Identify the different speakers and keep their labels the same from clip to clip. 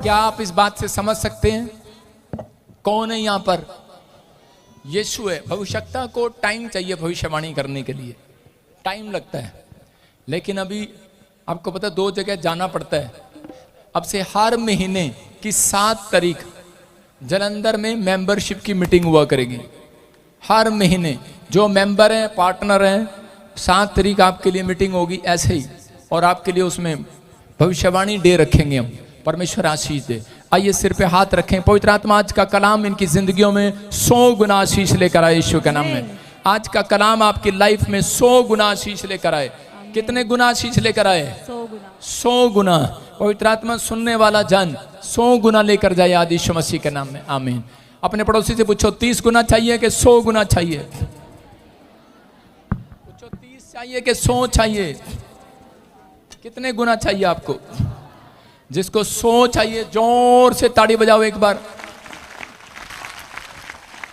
Speaker 1: क्या आप इस बात से समझ सकते हैं? कौन है यहाँ पर? यीशु है। भविष्यवक्ता को टाइम चाहिए भविष्यवाणी करने के लिए, टाइम लगता है। लेकिन अभी आपको पता है 2 जगह जाना पड़ता है। अब से हर महीने की 7 तारीख जलंधर में मेंबरशिप की मीटिंग हुआ करेगी। हर महीने जो मेंबर हैं, पार्टनर हैं, 7 तारीख आपके लिए मीटिंग होगी ऐसे ही, और आपके लिए उसमें भविष्यवाणी डे रखेंगे हम। परमेश्वर आशीष दे। आइए सिर पे हाथ रखें। पवित्र आत्मा आज का कलाम इनकी जिंदगियों में 100 गुना आशीष लेकर आए यीशु के नाम में। आज का कलाम आपकी लाइफ में 100 गुना आशीष लेकर आए। कितने गुना आशीष लेकर आए? 100 गुना। पवित्र आत्मा सुनने वाला जन 100 गुना लेकर जाए आज यीशु मसीह के नाम में, आमीन। अपने पड़ोसी से पूछो 30 गुना चाहिए कि 100 गुना चाहिए? पूछो 30 चाहिए कि 100 चाहिए? कितने गुना चाहिए आपको? जिसको 100 चाहिए जोर से ताड़ी बजाओ एक बार।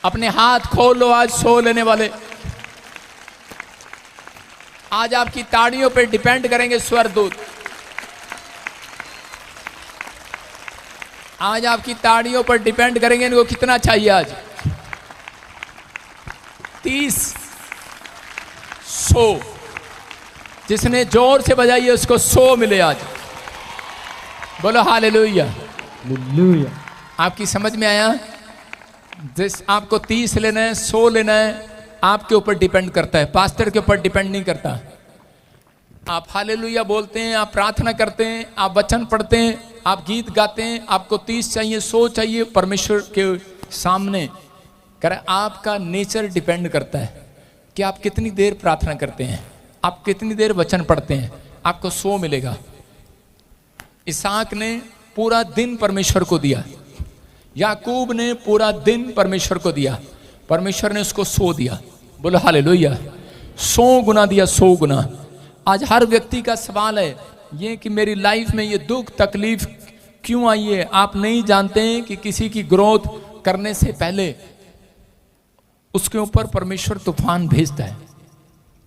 Speaker 1: अपने हाथ खोल लो आज 100 लेने वाले। आज आपकी ताड़ियों पर डिपेंड करेंगे स्वर्गदूत। आज आपकी ताड़ियों पर डिपेंड करेंगे इनको कितना चाहिए आज। 30, 100। जिसने जोर से बजाई है उसको 100 मिले आज। बोलो हालेलुया।
Speaker 2: हालेलुया।
Speaker 1: आपकी समझ में आया? जिस आपको 30 लेना है, 100 लेना है, आपके ऊपर डिपेंड करता है, पास्टर के ऊपर डिपेंड नहीं करता। आप हालेलुया बोलते हैं, आप प्रार्थना करते हैं, आप वचन पढ़ते हैं, आप गीत गाते हैं, आपको 30 चाहिए, 100 चाहिए, परमेश्वर के सामने कर आपका नेचर डिपेंड करता है कि आप कितनी देर प्रार्थना करते हैं, आप कितनी देर वचन पढ़ते हैं, आपको 100 मिलेगा। इसहाक ने पूरा दिन परमेश्वर को दिया, याकूब ने पूरा दिन परमेश्वर को दिया, परमेश्वर ने उसको 100 दिया। बोलो हालेलुया। 100 गुना दिया, 100 गुना। आज हर व्यक्ति का सवाल है ये कि मेरी लाइफ में ये दुख तकलीफ क्यों आई है? आप नहीं जानते हैं कि किसी की ग्रोथ करने से पहले उसके ऊपर परमेश्वर तूफान भेजता है।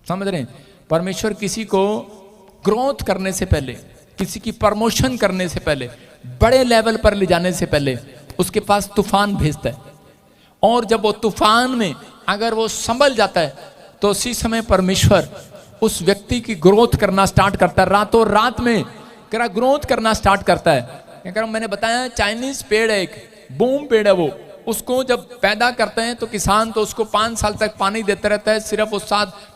Speaker 1: समझ रहे हैं? परमेश्वर किसी को ग्रोथ करने से पहले, किसी की प्रमोशन करने से पहले, बड़े लेवल पर ले जाने से पहले उसके पास तूफान भेजता है। और जब वो तूफान में अगर वो संभल जाता है तो उसी समय परमेश्वर उस व्यक्ति की ग्रोथ करना स्टार्ट करता है। रातों रात में करा ग्रोथ करना स्टार्ट करता है। अगर मैंने बताया चाइनीज पेड़ है, एक बूम पेड़ है, वो उसको जब पैदा करते हैं तो किसान तो उसको 5 साल तक पानी देता रहता है, सिर्फ वो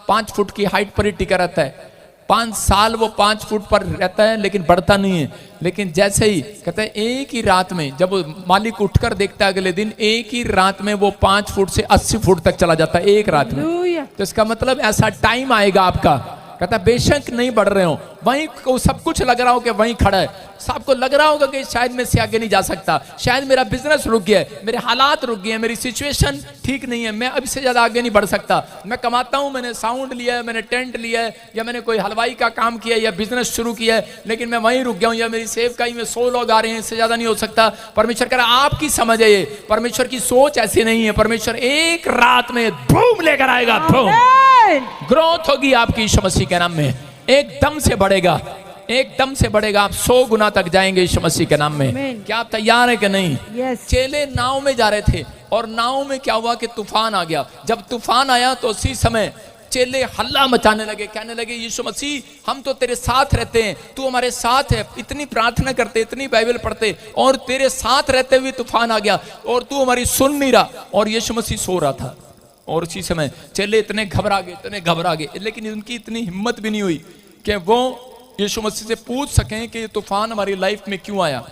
Speaker 1: 5 फुट की हाइट पर ही टिका रहता है। 5 साल वो 5 फुट पर रहता है लेकिन बढ़ता नहीं है। लेकिन जैसे ही कहते हैं एक ही रात में जब वो मालिक उठकर देखता है अगले दिन, एक ही रात में वो 5 फुट से 80 फुट तक चला जाता है एक रात में। तो इसका मतलब ऐसा टाइम आएगा आपका, कहता बेशक नहीं बढ़ रहे हो, वहीं को सब कुछ लग रहा हो कि वहीं खड़ा है, सबको लग रहा होगा कि शायद मैं से आगे नहीं जा सकता, शायद मेरा बिजनेस रुक गया है, मेरे हालात रुक गए हैं, मेरी सिचुएशन ठीक नहीं है, मैं अब इससे ज्यादा आगे नहीं बढ़ सकता। मैं कमाता हूं, मैंने साउंड लिया है, मैंने टेंट लिया है, या मैंने कोई हलवाई का काम किया है, या बिजनेस शुरू किया है, लेकिन मैं वहीं रुक गया हूं, या मेरी सेवकाई में 100 लोग आ रहे हैं, इससे ज्यादा नहीं हो सकता। परमेश्वर कह रहा आपकी समझ है ये, परमेश्वर की सोच ऐसी नहीं है। परमेश्वर एक रात में बूम लेकर आएगा, बूम ग्रोथ होगी आपकी यीशु मसीह के नाम में, एकदम से बढ़ेगा, एकदम से बढ़ेगा। आप 100 गुना तक जाएंगे यीशु मसीह के नाम में। क्या आप तैयार है कि नहीं? चेले नाव में जा रहे थे और नाव में क्या हुआ कि तूफान आ गया। जब तूफान आया तो उसी समय चेले हल्ला मचाने लगे, कहने लगे यीशु मसीह हम तो तेरे साथ रहते हैं, तू हमारे साथ है, इतनी प्रार्थना करते, इतनी बाइबल पढ़ते, और तेरे साथ रहते हुए तूफान आ गया और तू हमारी सुन नहीं रहा। और यीशु मसीह सो रहा था। और उसी समय चेले इतने घबरा गए, लेकिन उनकी इतनी हिम्मत भी नहीं हुई कि वो यीशु मसीह से पूछ सकें कि ये तूफान हमारी लाइफ में क्यों आया।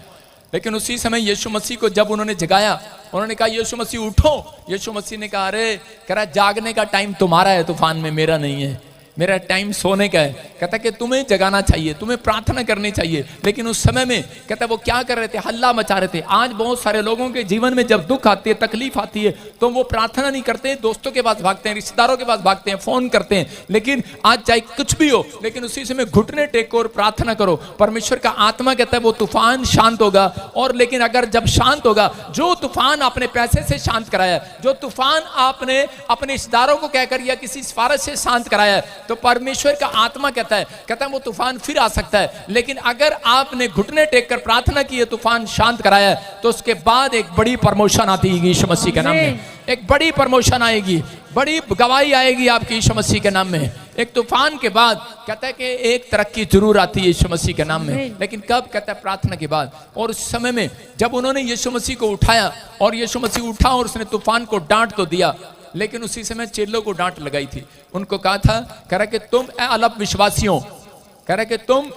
Speaker 1: लेकिन उसी समय यीशु मसीह को जब उन्होंने जगाया, उन्होंने कहा यीशु मसीह उठो। यीशु मसीह ने कहा अरे कह रहा जागने का टाइम तुम्हारा है तूफान में, मेरा नहीं है, मेरा टाइम सोने का है। कहता कि तुम्हें जगाना चाहिए, तुम्हें प्रार्थना करनी चाहिए। लेकिन उस समय में कहता वो क्या कर रहे थे? हल्ला मचा रहे थे। आज बहुत सारे लोगों के जीवन में जब दुख आती है, तकलीफ आती है, तो वो प्रार्थना नहीं करते, दोस्तों के पास भागते हैं, रिश्तेदारों के पास भागते हैं, फोन करते हैं। लेकिन आज चाहे कुछ भी हो, लेकिन उसी समय घुटने टेको और प्रार्थना करो। परमेश्वर का आत्मा कहता है वो तूफान शांत होगा। और लेकिन अगर जब शांत होगा, जो तूफान आपने पैसे से शांत कराया, जो तूफान आपने अपने रिश्तेदारों को कहकर या किसी सिफारिश से शांत कराया, तो परमेश्वर का आत्मा कहता है वो तूफान फिर आ सकता है, लेकिन अगर आपने घुटने टेक कर प्रार्थना की है, तूफान शांत कराया है, तो उसके बाद एक बड़ी प्रमोशन आती है यीशु मसीह के नाम में। एक बड़ी प्रमोशन आएगी, बड़ी गवाही आएगी आपकी यीशु मसीह के नाम में। एक तूफान के बाद कहता है कि एक तरक्की जरूर आती है यीशु मसीह के नाम में, लेकिन कब? कहता है प्रार्थना के बाद। और उस समय में जब उन्होंने यीशु मसीह को उठाया और यीशु मसीह उठा और उसने तूफान को डांट तो दिया, लेकिन उसी समय चेलों को डांट लगाई थी। उनको कहा था, कह रहा कि तुम अल्प विश्वासियों, कह रहा कि तुम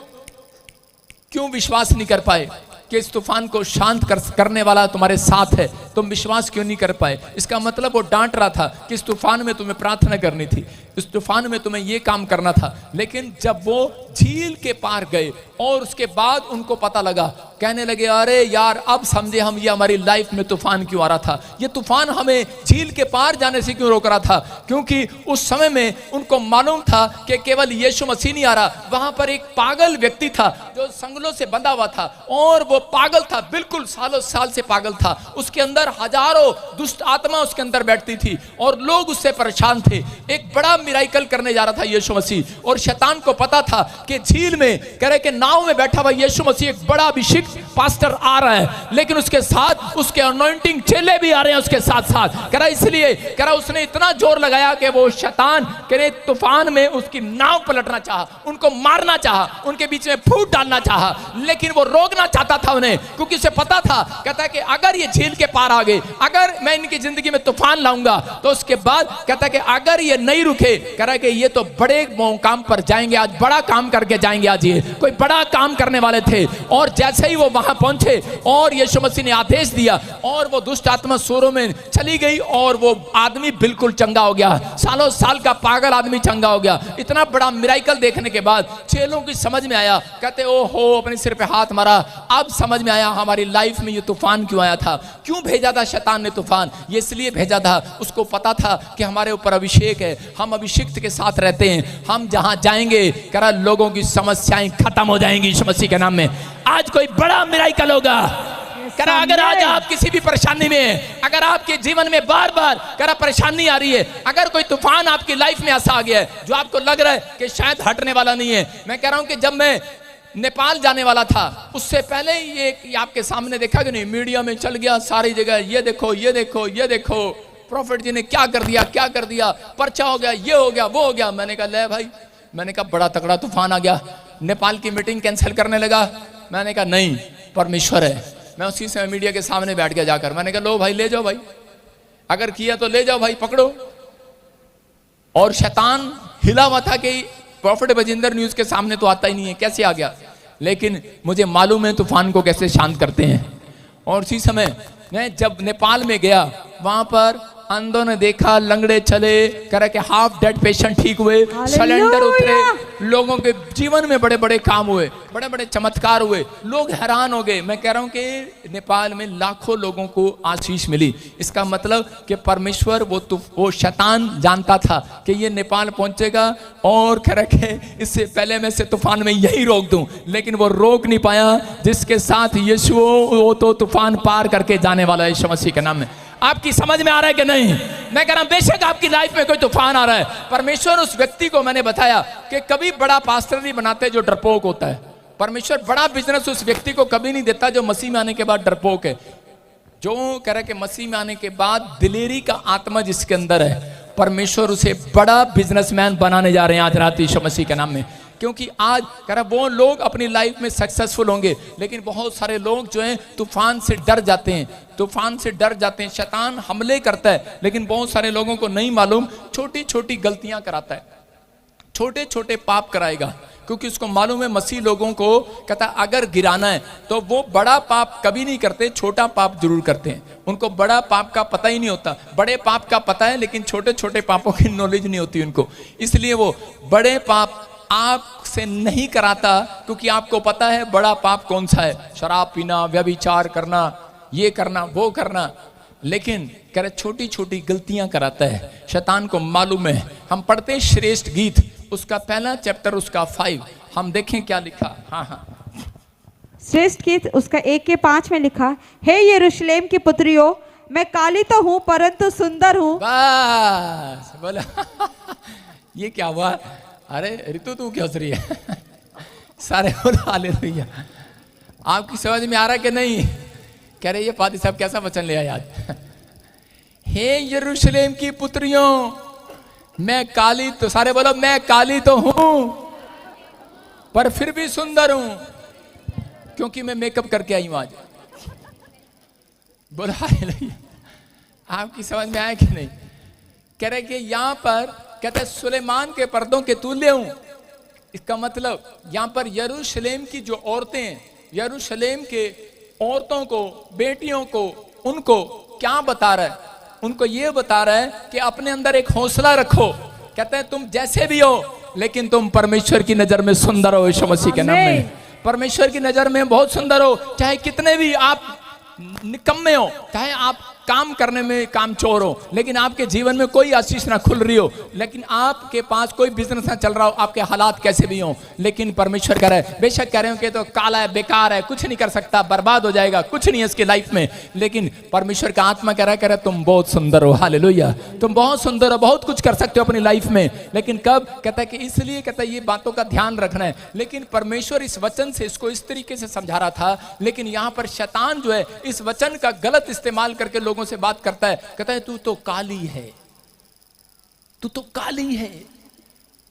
Speaker 1: क्यों विश्वास नहीं कर पाए कि इस तूफान को शांत करने वाला तुम्हारे साथ है, तुम विश्वास क्यों नहीं कर पाए? इसका मतलब वो डांट रहा था कि इस तूफान में तुम्हें प्रार्थना करनी थी, इस तूफान में तुम्हें ये काम करना था। लेकिन जब वो झील के पार गए और उसके बाद उनको पता लगा, कहने लगे, अरे यार अब समझे हम, ये हमारी लाइफ में तूफान क्यों आ रहा था, ये तूफान हमें झील के पार जाने से क्यों रोक रहा था? क्योंकि उस समय में उनको मालूम था कि केवल यीशु मसीह नहीं आ रहा, वहां पर एक पागल व्यक्ति था जो संगलों से बंधा हुआ था, और वो पागल था, बिल्कुल सालों साल से पागल था। उसके अंदर हजारों दुष्ट आत्मा उसके अंदर बैठती थी और लोग उससे परेशान थे। एक बड़ा मिराइकल करने जा रहा था यीशु मसीह, और शैतान को पता था कि झील में, कह रहे कि नाव में बैठा हुआ यीशु मसीह, एक बड़ा अभिषेक पास्टर आ रहा है, लेकिन उसके साथ उसके अनॉइंटिंग चेले भी आ रहे हैं उसके साथ साथ। कह रहा इसलिए, कह रहा उसने इतना जोर लगाया कि वो शैतान, कह रहे तूफान में उसकी नाव पलटना चाहा, उनको मारना चाहा, उनके बीच में फूट डालना चाहा, लेकिन वो रोकना चाहता था उन्हें, क्योंकि उसे पता था, कहता है कि अगर ये झील के पार आ गए, अगर मैं इनकी जिंदगी में तूफान लाऊंगा, तो उसके बाद कहता है कि अगर ये नहीं रुके, कह रहा है कि ये तो बड़े काम पर जाएंगे, आज बड़ा काम करके जाएंगे, आज ये कोई बड़ा काम करने वाले थे। और जैसे ही वो वहां पहुंचे और यीशु मसीह ने आदेश दिया और वो दुष्ट आत्मा सूरों में चली गई और वो आदमी बिल्कुल चंगा हो गया, सालों साल का पागल आदमी चंगा हो गया। इतना बड़ा मिराइकल देखने के बाद चेलों की समझ में आया, कहते ओहो, अपने सिर पे हाथ मारा, अब समझ में आया हमारी लाइफ में ये तूफान क्यों आया था, क्यों भेजा था शैतान ने तूफान। ये इसलिए भेजा था, उसको पता था कि हमारे ऊपर अभिषेक है, हम अभिषिक्त के साथ रहते हैं, हम जहां जाएंगे करा लोगों की समस्याएं खत्म हो जाएंगी यीशु मसीह के नाम में। आज कोई बड़ा मिराइकल होगा। करा अगर आज आप किसी भी परेशानी में हैं, अगर आपके जीवन में बार बार करा परेशानी आ रही है, अगर कोई तूफान आपकी लाइफ में ऐसा आ गया है जो आपको लग रहा है कि शायद हटने वाला नहीं है, मैं कह रहा हूं कि जब मैं नेपाल जाने वाला था, उससे पहले ये आपके सामने देखा कि नहीं, मीडिया में चल गया सारी जगह, ये देखो ये देखो ये देखो, प्रॉफिट जी ने क्या कर दिया क्या कर दिया, पर्चा हो गया, ये हो गया वो हो गया। मैंने कहा ले भाई, मैंने कहा बड़ा तगड़ा तूफान आ गया, नेपाल की मीटिंग कैंसिल करने लगा। मैंने कहा नहीं, परमेश्वर है। मैं उसी समय मीडिया के सामने बैठ गया जाकर, मैंने कहा लो भाई ले जाओ भाई, अगर किया तो ले जाओ भाई, पकड़ो। और शैतान हिला हुआ था कि प्रॉफिट बजिंदर न्यूज के सामने तो आता ही नहीं है, कैसे आ गया, लेकिन मुझे मालूम है तूफान को कैसे शांत करते हैं। और उसी समय मैं जब नेपाल में गया, वहां पर अंधों ने देखा, लंगड़े चले, कह के हाफ डेड पेशेंट ठीक हुए, सिलेंडर उतरे, लोगों के जीवन में बड़े बड़े काम हुए, बड़े बड़े चमत्कार हुए, लोग हैरान हो गए। मैं कह रहा हूं कि नेपाल में लाखों लोगों को आशीष मिली। इसका मतलब कि परमेश्वर वो शैतान जानता था कि ये नेपाल पहुंचेगा और कह रखे इससे पहले मैं से तूफान में यही रोक दूं, लेकिन वो रोक नहीं पाया। जिसके साथ यीशु, वो तो तूफान पार करके जाने वाला है यीशु मसीह के नाम में। आपकी समझ में आ रहा है कि नहीं? मैं कह रहा हूं बेशक आपकी लाइफ में कोई तूफान आ रहा है, परमेश्वर उस व्यक्ति को, मैंने बताया कि कभी बड़ा पास्टर नहीं बनाते जो डरपोक होता है। परमेश्वर बड़ा बिजनेस उस व्यक्ति को कभी नहीं देता जो मसीह में आने के बाद डरपोक है। जो कह रहा है कि मसीह में आने के बाद दिलेरी का आत्मा जिसके अंदर है, परमेश्वर उसे बड़ा बिजनेसमैन बनाने जा रहे हैं आज रात यीशु मसीह के नाम में। क्योंकि आज कह रहा वो लोग अपनी लाइफ में सक्सेसफुल होंगे, लेकिन बहुत सारे लोग जो हैं तूफान से डर जाते हैं, तूफान से डर जाते हैं। शैतान हमले करता है, लेकिन बहुत सारे लोगों को नहीं मालूम, छोटी छोटी गलतियां कराता है, छोटे छोटे पाप कराएगा, क्योंकि उसको मालूम है मसीह लोगों को कहता अगर गिराना है तो वो बड़ा पाप कभी नहीं करते, छोटा पाप जरूर करते हैं। उनको बड़ा पाप का पता ही नहीं होता, बड़े पाप का पता है लेकिन छोटे छोटे पापों की नॉलेज नहीं होती उनको। इसलिए वो बड़े पाप आपसे नहीं कराता, क्योंकि आपको पता है बड़ा पाप कौन सा है, शराब पीना, व्यभिचार करना, ये करना वो करना। लेकिन कह रहे छोटी छोटी गलतियां कराता है, शैतान को मालूम है। हम पढ़ते हैं श्रेष्ठ गीत, उसका पहला चैप्टर, उसका 5, हम देखें क्या लिखा। हाँ,
Speaker 2: श्रेष्ठ गीत उसका 1:5 में लिखा, हे यरूशलेम की पुत्रियों, मैं काली तो हूं परंतु सुंदर हूं।
Speaker 1: बस बोला ये क्या हुआ? अरे ऋतु तू क्या हंस रही है? सारे बोल हालेलुया। आपकी समझ में आ रहा है कि नहीं? कह रहे ये पादी साहब कैसा वचन ले आया आज। हे यरूशलेम की पुत्रियों, मैं काली तो, सारे बोलो मैं काली तो हूं पर फिर भी सुंदर हूं, क्योंकि मैं मेकअप करके आई हूं आज। बोला हालेलुया। आपकी समझ में आया कि नहीं? कह रहे कि यहां पर कहते हैं सुलेमान के पर्दों के तुल्य हूं। इसका मतलब यहां पर यरूशलेम की जो औरतें हैं, यरूशलेम के औरतों को, बेटियों को, उनको क्या बता रहा है? उनको ये बता रहा है कि अपने अंदर एक हौसला रखो। कहते हैं तुम जैसे भी हो लेकिन तुम परमेश्वर की नजर में सुंदर हो। यीशु मसीह के नाम में परमेश्वर की नजर में बहुत सुंदर हो। चाहे कितने भी आप निकम्मे हो, चाहे आप काम करने में कामचोर हो, लेकिन आपके जीवन में कोई आशीष ना खुल रही हो, लेकिन आपके पास कोई बिजनेस ना चल रहा हो, आपके हालात कैसे भी हो, लेकिन परमेश्वर कह रहा है, बेशक कह रहे हो कि तो काला है, बेकार है, कुछ नहीं कर सकता, बर्बाद हो जाएगा, कुछ नहीं है इसकी लाइफ में, लेकिन परमेश्वर का आत्मा कह रहा है तुम बहुत सुंदर हो। हालेलुया। तुम बहुत सुंदर हो, बहुत कुछ कर सकते हो अपनी लाइफ में, लेकिन कब? कहता है कि इसलिए कहता है ये बातों का ध्यान रखना है। लेकिन परमेश्वर इस वचन से इसको इस तरीके से समझा रहा था, लेकिन यहां पर शैतान जो है इस वचन का गलत इस्तेमाल करके लोगों से बात करता है। कहता है तू तो काली है, तू तो काली है,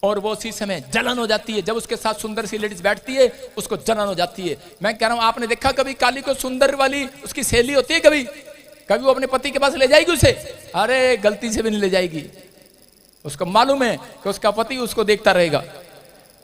Speaker 1: और वो उसी समय जलन हो जाती है। जब उसके साथ सुंदर सी लेडीज बैठती है उसको जलन हो जाती है। मैं कह रहा हूं, आपने देखा कभी काली को सुंदर वाली उसकी सहेली होती है? कभी वो अपने पति के पास ले जाएगी उसे? अरे गलती से भी नहीं ले जाएगी। उसको मालूम है कि उसका पति उसको देखता रहेगा।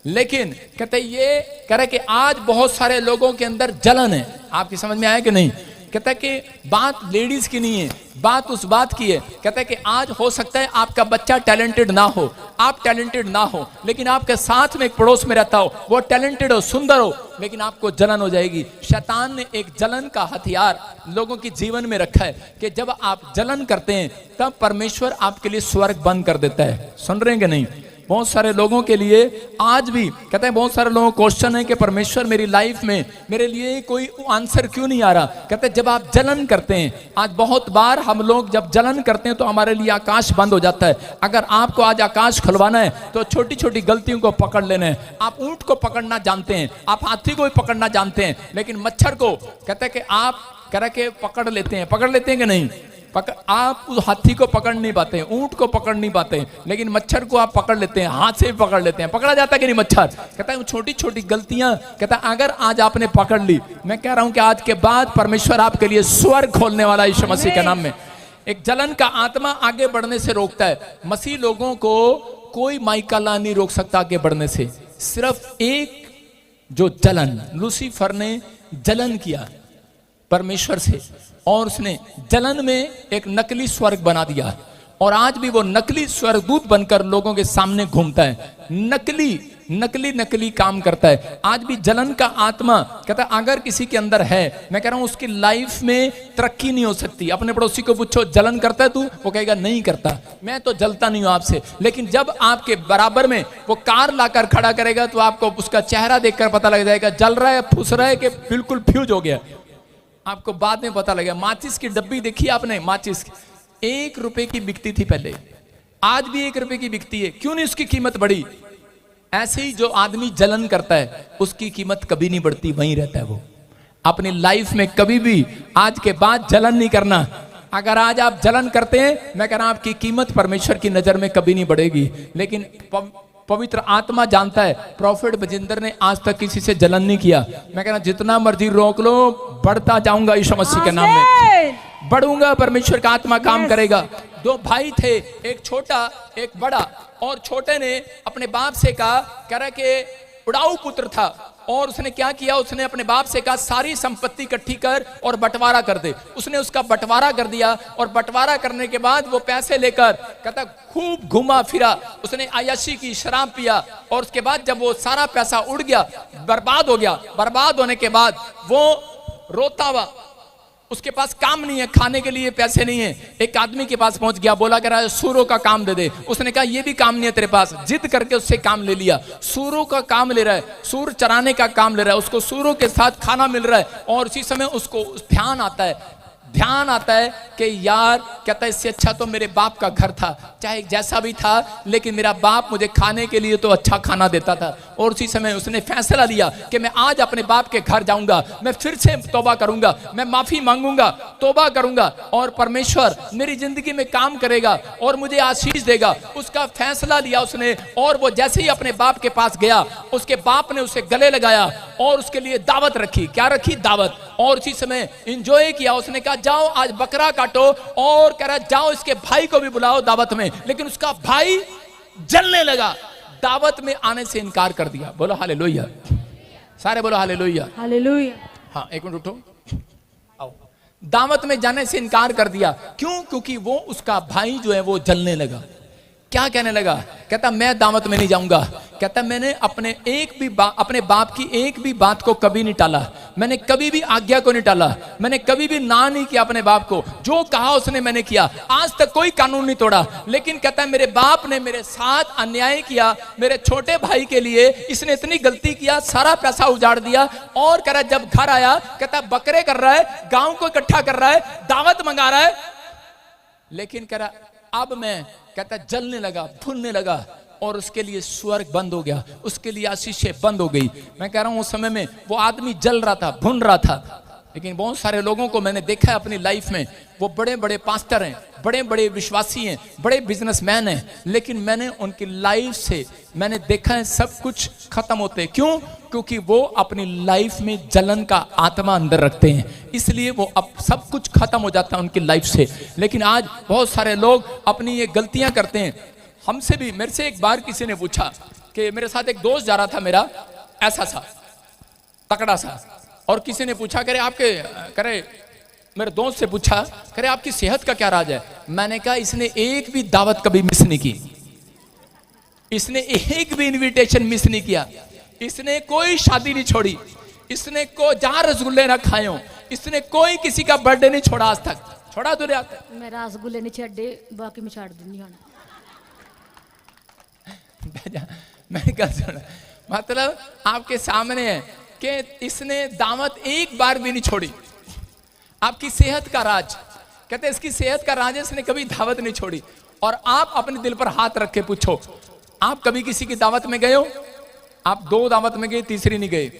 Speaker 1: लेकिन कहते ये कह रहे कि आज बहुत सारे लोगों के अंदर जलन है। आपकी समझ में आया कि नहीं? कहता है कि बात लेडीज की नहीं है, बात उस बात की है। कहता है कि आज हो सकता है आपका बच्चा टैलेंटेड ना हो, आप टैलेंटेड ना हो, लेकिन आपके साथ में एक पड़ोस में रहता हो, वो टैलेंटेड हो, सुंदर हो, लेकिन आपको जलन हो जाएगी। शैतान ने एक जलन का हथियार लोगों के जीवन में रखा है कि जब आप जलन करते हैं तब परमेश्वर आपके लिए स्वर्ग बंद कर देता है। सुन रहे हैं कि नहीं? बहुत सारे लोगों के लिए आज भी कहते हैं, बहुत सारे लोगों को क्वेश्चन है कि परमेश्वर मेरी लाइफ में मेरे लिए कोई आंसर क्यों नहीं आ रहा। कहते हैं जब आप जलन करते हैं, आज बहुत बार हम लोग जब जलन करते हैं तो हमारे लिए आकाश बंद हो जाता है। अगर आपको आज आकाश खुलवाना है तो छोटी छोटी गलतियों को पकड़ लेना है। आप ऊंट को पकड़ना जानते हैं, आप हाथी को भी पकड़ना जानते हैं, लेकिन मच्छर को कहते हैं कि आप कह रहे कि पकड़ लेते हैं कि नहीं? आप उस हाथी को पकड़ नहीं पाते, ऊंट को पकड़ नहीं पाते, लेकिन मच्छर को आप पकड़ लेते हैं, हाथ से भी पकड़ लेते हैं। पकड़ा जाता है कि नहीं मच्छर? कहता है छोटी छोटी गलतियां, कहता है अगर आज आपने पकड़ ली, मैं कह रहा हूं कि आज के बाद परमेश्वर आपके लिए स्वर्ग खोलने वाला यीशु मसीह के नाम में। एक जलन का आत्मा आगे बढ़ने से रोकता है। मसीह लोगों को कोई माइकाला नहीं रोक सकता आगे बढ़ने से। सिर्फ एक जो जलन, लूसीफर ने जलन किया परमेश्वर से, और उसने जलन में एक नकली स्वर्ग बना दिया, और आज भी वो नकली स्वर्गदूत बनकर लोगों के सामने घूमता है, नकली काम करता है। आज भी जलन का आत्मा कहता है अगर किसी के अंदर है, मैं कह रहा हूं उसकी लाइफ में तरक्की नहीं हो सकती। अपने पड़ोसी को पूछो जलन करता है तू? वो कहेगा नहीं करता, मैं तो जलता नहीं हूं आपसे। लेकिन जब आपके बराबर में वो कार लाकर खड़ा करेगा तो आपको उसका चेहरा देखकर पता लग जाएगा जल रहा है, फुस रहा है कि बिल्कुल फ्यूज हो गया। आपको बाद में पता लगेगा। माचिस की डब्बी देखी आपने? माचिस 1 रुपए की बिकती थी पहले, आज भी 1 रुपए की बिकती है। क्यों नहीं उसकी कीमत बढ़ी? ऐसे ही जो आदमी जलन करता है उसकी कीमत कभी नहीं बढ़ती, वहीं रहता है वो। अपनी लाइफ में कभी भी आज के बाद जलन नहीं करना। अगर आज आप जलन करते हैं, मैं कह रहा हूं आपकी कीमत परमेश्वर की नजर में कभी नहीं बढ़ेगी। लेकिन पवित्र आत्मा जानता है, प्रॉफिट बजिंदर ने आज तक किसी से जलन नहीं किया। मैं कह रहा जितना मर्जी रोक लो, बढ़ता जाऊंगा यीशु मसीह के नाम में, बढ़ूंगा। परमेश्वर का आत्मा काम करेगा। 2 भाई थे, एक छोटा एक बड़ा, और छोटे ने अपने बाप से कहा, कह रहा कि उड़ाऊ पुत्र था, और उसने क्या किया, उसने अपने बाप से कहा सारी संपत्ति इकट्ठी कर और बंटवारा कर दे। उसने उसका बंटवारा कर दिया, और बंटवारा करने के बाद वो पैसे लेकर कहता खूब घुमा फिरा, उसने अय्याशी की शराब पिया, और उसके बाद जब वो सारा पैसा उड़ गया, बर्बाद हो गया, बर्बाद होने के बाद वो रोता हुआ, उसके पास काम नहीं है, खाने के लिए पैसे नहीं है। एक आदमी के पास पहुंच गया, बोला कह रहा है सूरों का काम दे दे। उसने कहा ये भी काम नहीं है तेरे पास। जिद करके उससे काम ले लिया, सूरों का काम ले रहा है, सूर चराने का काम ले रहा है, उसको सूरों के साथ खाना मिल रहा है। और उसी समय उसको ध्यान आता है, ध्यान आता है कि यार कहता है इससे अच्छा तो मेरे बाप का घर था, चाहे जैसा भी था, लेकिन मेरा बाप मुझे खाने के लिए तो अच्छा खाना देता था। और उसी समय उसने फैसला लिया कि मैं आज अपने बाप के घर जाऊंगा, मैं फिर से तौबा करूंगा, मैं माफी मांगूंगा, तौबा करूंगा और परमेश्वर मेरी जिंदगी में काम करेगा और मुझे आशीष देगा। उसका फैसला लिया उसने, और वो जैसे ही अपने बाप के पास गया, उसके बाप ने उसे गले लगाया और उसके लिए दावत रखी। क्या रखी? दावत। और उसी समय एंजॉय किया। उसने कहा जाओ आज बकरा काटो, और कह रहा जाओ इसके भाई को भी बुलाओ दावत में, लेकिन उसका भाई जलने लगा, दावत में आने से इनकार कर दिया। बोलो हालेलुया, सारे बोलो हालेलुया।
Speaker 2: हालेलुया।
Speaker 1: हाँ एक मिनट उठो, आओ। दावत में जाने से इनकार कर दिया। क्यों? क्योंकि वो उसका भाई जो है वो जलने लगा। क्या कहने लगा? कहता मैं दावत में नहीं जाऊंगा। कहता मैंने अपने बाप की एक भी बात को कभी नहीं टाला, मैंने कभी भी आज्ञा को नहीं टाला, मैंने कभी भी ना नहीं किया अपने बाप को, जो कहा उसने मैंने किया, आज तक कोई कानून नहीं तोड़ा। लेकिन कहता है मेरे बाप ने मेरे साथ अन्याय किया, मेरे छोटे भाई के लिए इसने इतनी गलती किया, सारा पैसा उजाड़ दिया। और कह रहा जब घर आया, कहता बकरे कर रहा है, गांव को इकट्ठा कर रहा है, दावत मंगा रहा है, लेकिन कह रहा अब मैं, कहता जलने लगा, भूनने लगा, और उसके लिए स्वर्ग बंद हो गया, उसके लिए आशीषें बंद हो गई। मैं कह रहा हूं उस समय में वो आदमी जल रहा था, भुन रहा था। लेकिन बहुत सारे लोगों को मैंने देखा है अपनी लाइफ में, वो बड़े बड़े पास्टर हैं, बड़े बड़े विश्वासी हैं, बड़े बिजनेसमैन हैं, लेकिन मैंने उनकी लाइफ से मैंने देखा है सब कुछ खत्म होते। क्यों? क्योंकि वो अपनी लाइफ में जलन का आत्मा अंदर रखते हैं, इसलिए वो अब सब कुछ खत्म हो जाता है उनकी लाइफ से। लेकिन आज बहुत सारे लोग अपनी ये गलतियां करते हैं। हमसे भी, मेरे से एक बार किसी ने पूछा कि मेरे साथ एक दोस्त जा रहा था मेरा, ऐसा सा तकड़ा सा, और किसी ने पूछा करे आपके, करे मेरे दोस्त से पूछा करे आपकी सेहत का क्या राज है? मैंने कहा इसने एक भी दावत कभी मिस नहीं की, इसने एक भी इनविटेशन मिस नहीं किया, इसने कोई शादी नहीं छोड़ी, इसने को जहां रसगुल्ले ना खाए हो, इसने कोई किसी का बर्थडे नहीं छोड़ा आज तक। छोड़ा तुझे आज तक?
Speaker 3: मैं रसगुल्ले नहीं छड्डे, बाकी मैं छाड़ दिनी हूं।
Speaker 1: मैंने कहा सुना, मतलब आपके सामने है कि इसने दावत एक बार भी नहीं छोड़ी। आपकी सेहत का राज, कहते इसकी सेहत का राज है, इसने कभी दावत नहीं छोड़ी। और आप अपने दिल पर हाथ रख के पूछो, आप कभी किसी की दावत में गए हो? आप 2 दावत में गए, तीसरी नहीं गए।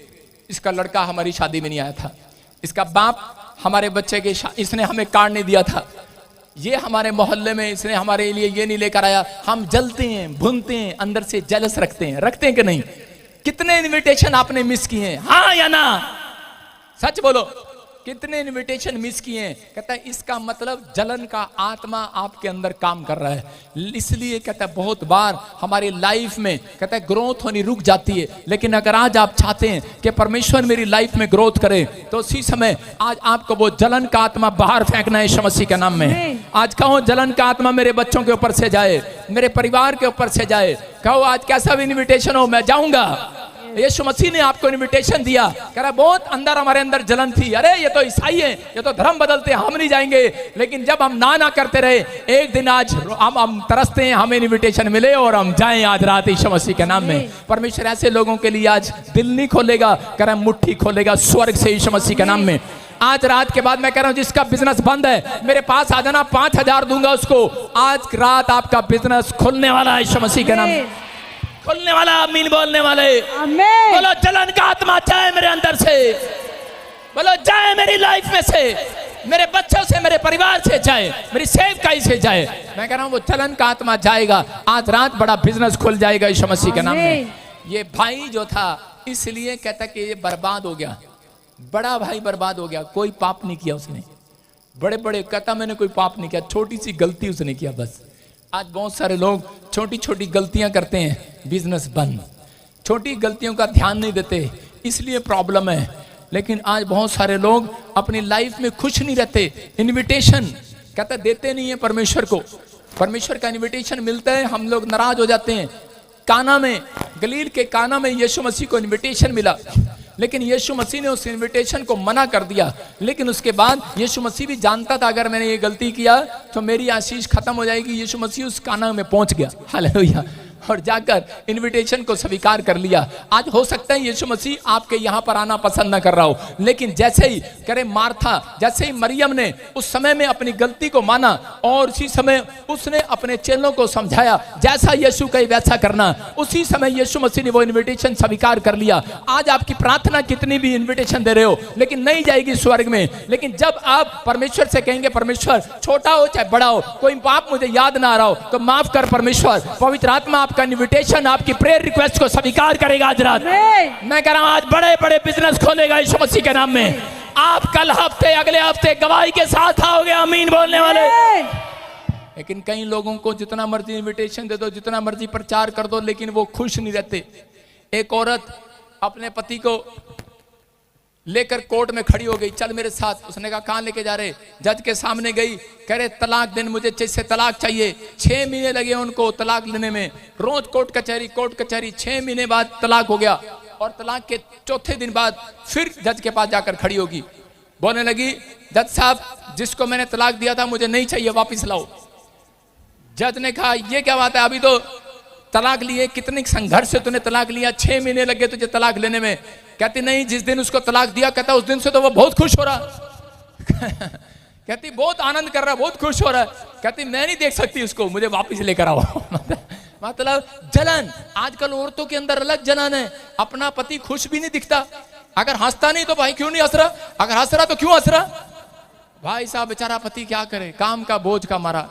Speaker 1: इसका लड़का हमारी शादी में नहीं आया था, इसका बाप हमारे बच्चे के इसने हमें कार्ड नहीं दिया था, ये हमारे मोहल्ले में इसने हमारे लिए ये नहीं लेकर आया। हम जलते हैं, भूनते हैं, अंदर से जेलस रखते हैं कि नहीं? कितने इनविटेशन आपने मिस किए हैं? हाँ या ना? सच बोलो, कितने इनविटेशन मिस किए हैं? कहता है इसका मतलब जलन का आत्मा आपके अंदर काम कर रहा है। इसलिए कहता है बहुत बार हमारी लाइफ में कहता है ग्रोथ होनी रुक जाती है। लेकिन अगर आज आप चाहते हैं कि परमेश्वर मेरी लाइफ में ग्रोथ करे, तो उसी समय आज आपको वो जलन का आत्मा बाहर फेंकना है यीशु मसीह के नाम में। आज कहो जलन का आत्मा मेरे बच्चों के ऊपर से जाए, मेरे परिवार के ऊपर से जाए। कहो आज कैसा भी इन्विटेशन हो मैं जाऊंगा। यीशु मसीह ने आपको इनविटेशन दिया, कह रहा बहुत अंदर हमारे अंदर जलन थी, अरे ये तो ईसाई हैं, ये तो धर्म बदलते हैं, हम नहीं जाएंगे। लेकिन जब हम ना करते रहे, एक दिन आज हम तरसते हैं, हमें इनविटेशन मिले और हम जाएं आज रात यीशु मसीह के नाम में। परमेश्वर ऐसे लोगों के लिए आज दिल नहीं खोलेगा, कह रहा मुट्ठी खोलेगा स्वर्ग से यीशु मसीह के नाम में। आज रात के बाद मैं कह रहा हूं जिसका बिजनेस बंद है मेरे पास आ जाना, 5000 दूंगा उसको। आज रात आपका बिजनेस खुलने वाला है यीशु मसीह के नाम में, खुलने वाला। आमीन बोलने वाले
Speaker 2: आमीन।
Speaker 1: बोलो जलन का आत्मा जाए मेरे अंदर से, बोलो जाए मेरी लाइफ में से, मेरे बच्चों से, मेरे परिवार से जाए, मेरी सेवकाई से जाए। मैं कह रहा हूं वो जलन का आत्मा जाएगा। आज रात बड़ा बिजनेस खुल जाएगा यीशु मसीह के नाम में। ये भाई जो था इसलिए कहता कि ये बर्बाद हो गया, बड़ा भाई बर्बाद हो गया। कोई पाप नहीं किया उसने, बड़े बड़े कहता मैंने कोई पाप नहीं किया, छोटी सी गलती उसने किया बस। आज बहुत सारे लोग छोटी छोटी गलतियां करते हैं, बिजनेस बंद। छोटी गलतियों का ध्यान नहीं देते, इसलिए प्रॉब्लम है। लेकिन आज बहुत सारे लोग अपनी लाइफ में खुश नहीं रहते। इनविटेशन कहता देते नहीं है परमेश्वर को, परमेश्वर का इनविटेशन मिलता है हम लोग नाराज हो जाते हैं। काना में, गलील के काना में यीशु मसीह को इनविटेशन मिला, लेकिन यीशु मसीह ने उस इनविटेशन को मना कर दिया। लेकिन उसके बाद यीशु मसीह भी जानता था अगर मैंने ये गलती किया तो मेरी आशीष खत्म हो जाएगी। यीशु मसीह उस काना में पहुंच गया। हालेलुया। और जाकर इनविटेशन को स्वीकार कर लिया। आज हो सकता है यीशु मसीह आपके यहाँ पर आना पसंद ना कर रहा हो, लेकिन जैसे ही करे मार्था, जैसे ही मरियम ने उस समय में अपनी गलती को माना और उसी समय उसने अपने चेलों को समझाया जैसा यीशु कहे वैसा करना, उसी समय यीशु मसीह ने वो इनविटेशन स्वीकार कर लिया। आज आपकी प्रार्थना कितनी भी इनविटेशन दे रहे हो लेकिन नहीं जाएगी स्वर्ग में, लेकिन जब आप परमेश्वर से कहेंगे परमेश्वर छोटा हो चाहे बड़ा हो, कोई पाप मुझे याद ना आ रहा हो तो माफ कर परमेश्वर, पवित्र आत्मा आपका इनविटेशन, आपकी प्रेयर रिक्वेस्ट को स्वीकार करेगा। आज रात मैं कह रहा हूं आज बड़े बड़े बिजनेस खोलेगा यीशु मसीह के नाम में। आप कल हफ्ते अगले हफ्ते गवाही के साथ आओगे, आमीन बोलने वाले। लेकिन कई लोगों को जितना मर्जी इनविटेशन दे दो, जितना मर्जी प्रचार कर दो, लेकिन वो खुश नहीं रहते। एक औरत अपने पति को लेकर कोर्ट में खड़ी हो गई, चल मेरे साथ। उसने कहा कहां लेके जा रहे? जज के सामने गई, कह रहे तलाक देन, मुझे इससे तलाक चाहिए। 6 महीने लगे उनको तलाक लेने में, रोज कोर्ट कचहरी। 6 महीने बाद तलाक हो गया और तलाक के चौथे दिन बाद फिर जज के पास जाकर खड़ी होगी, बोलने लगी जज साहब जिसको मैंने तलाक दिया था मुझे नहीं चाहिए, वापिस लाओ। जज ने कहा ये क्या बात है, अभी तो तलाक लिए, कितने संघर्ष से तूने तलाक लिया, 6 महीने लगे तुझे तलाक लेने में। कहती नहीं, जिस दिन उसको तलाक दिया कहता उस दिन से तो वो बहुत खुश हो रहा कहती बहुत आनंद कर रहा, बहुत खुश हो रहा है। कहती मैं नहीं देख सकती उसको, मुझे वापस लेकर आओ मतलब जलन। आजकल औरतों के अंदर अलग जलन है, अपना पति खुश भी नहीं दिखता। अगर हंसता नहीं तो भाई क्यों नहीं हंस रहा, अगर हंस रहा तो क्यों हंस रहा। भाई साहब बेचारा पति क्या करे, काम का बोझ का मारा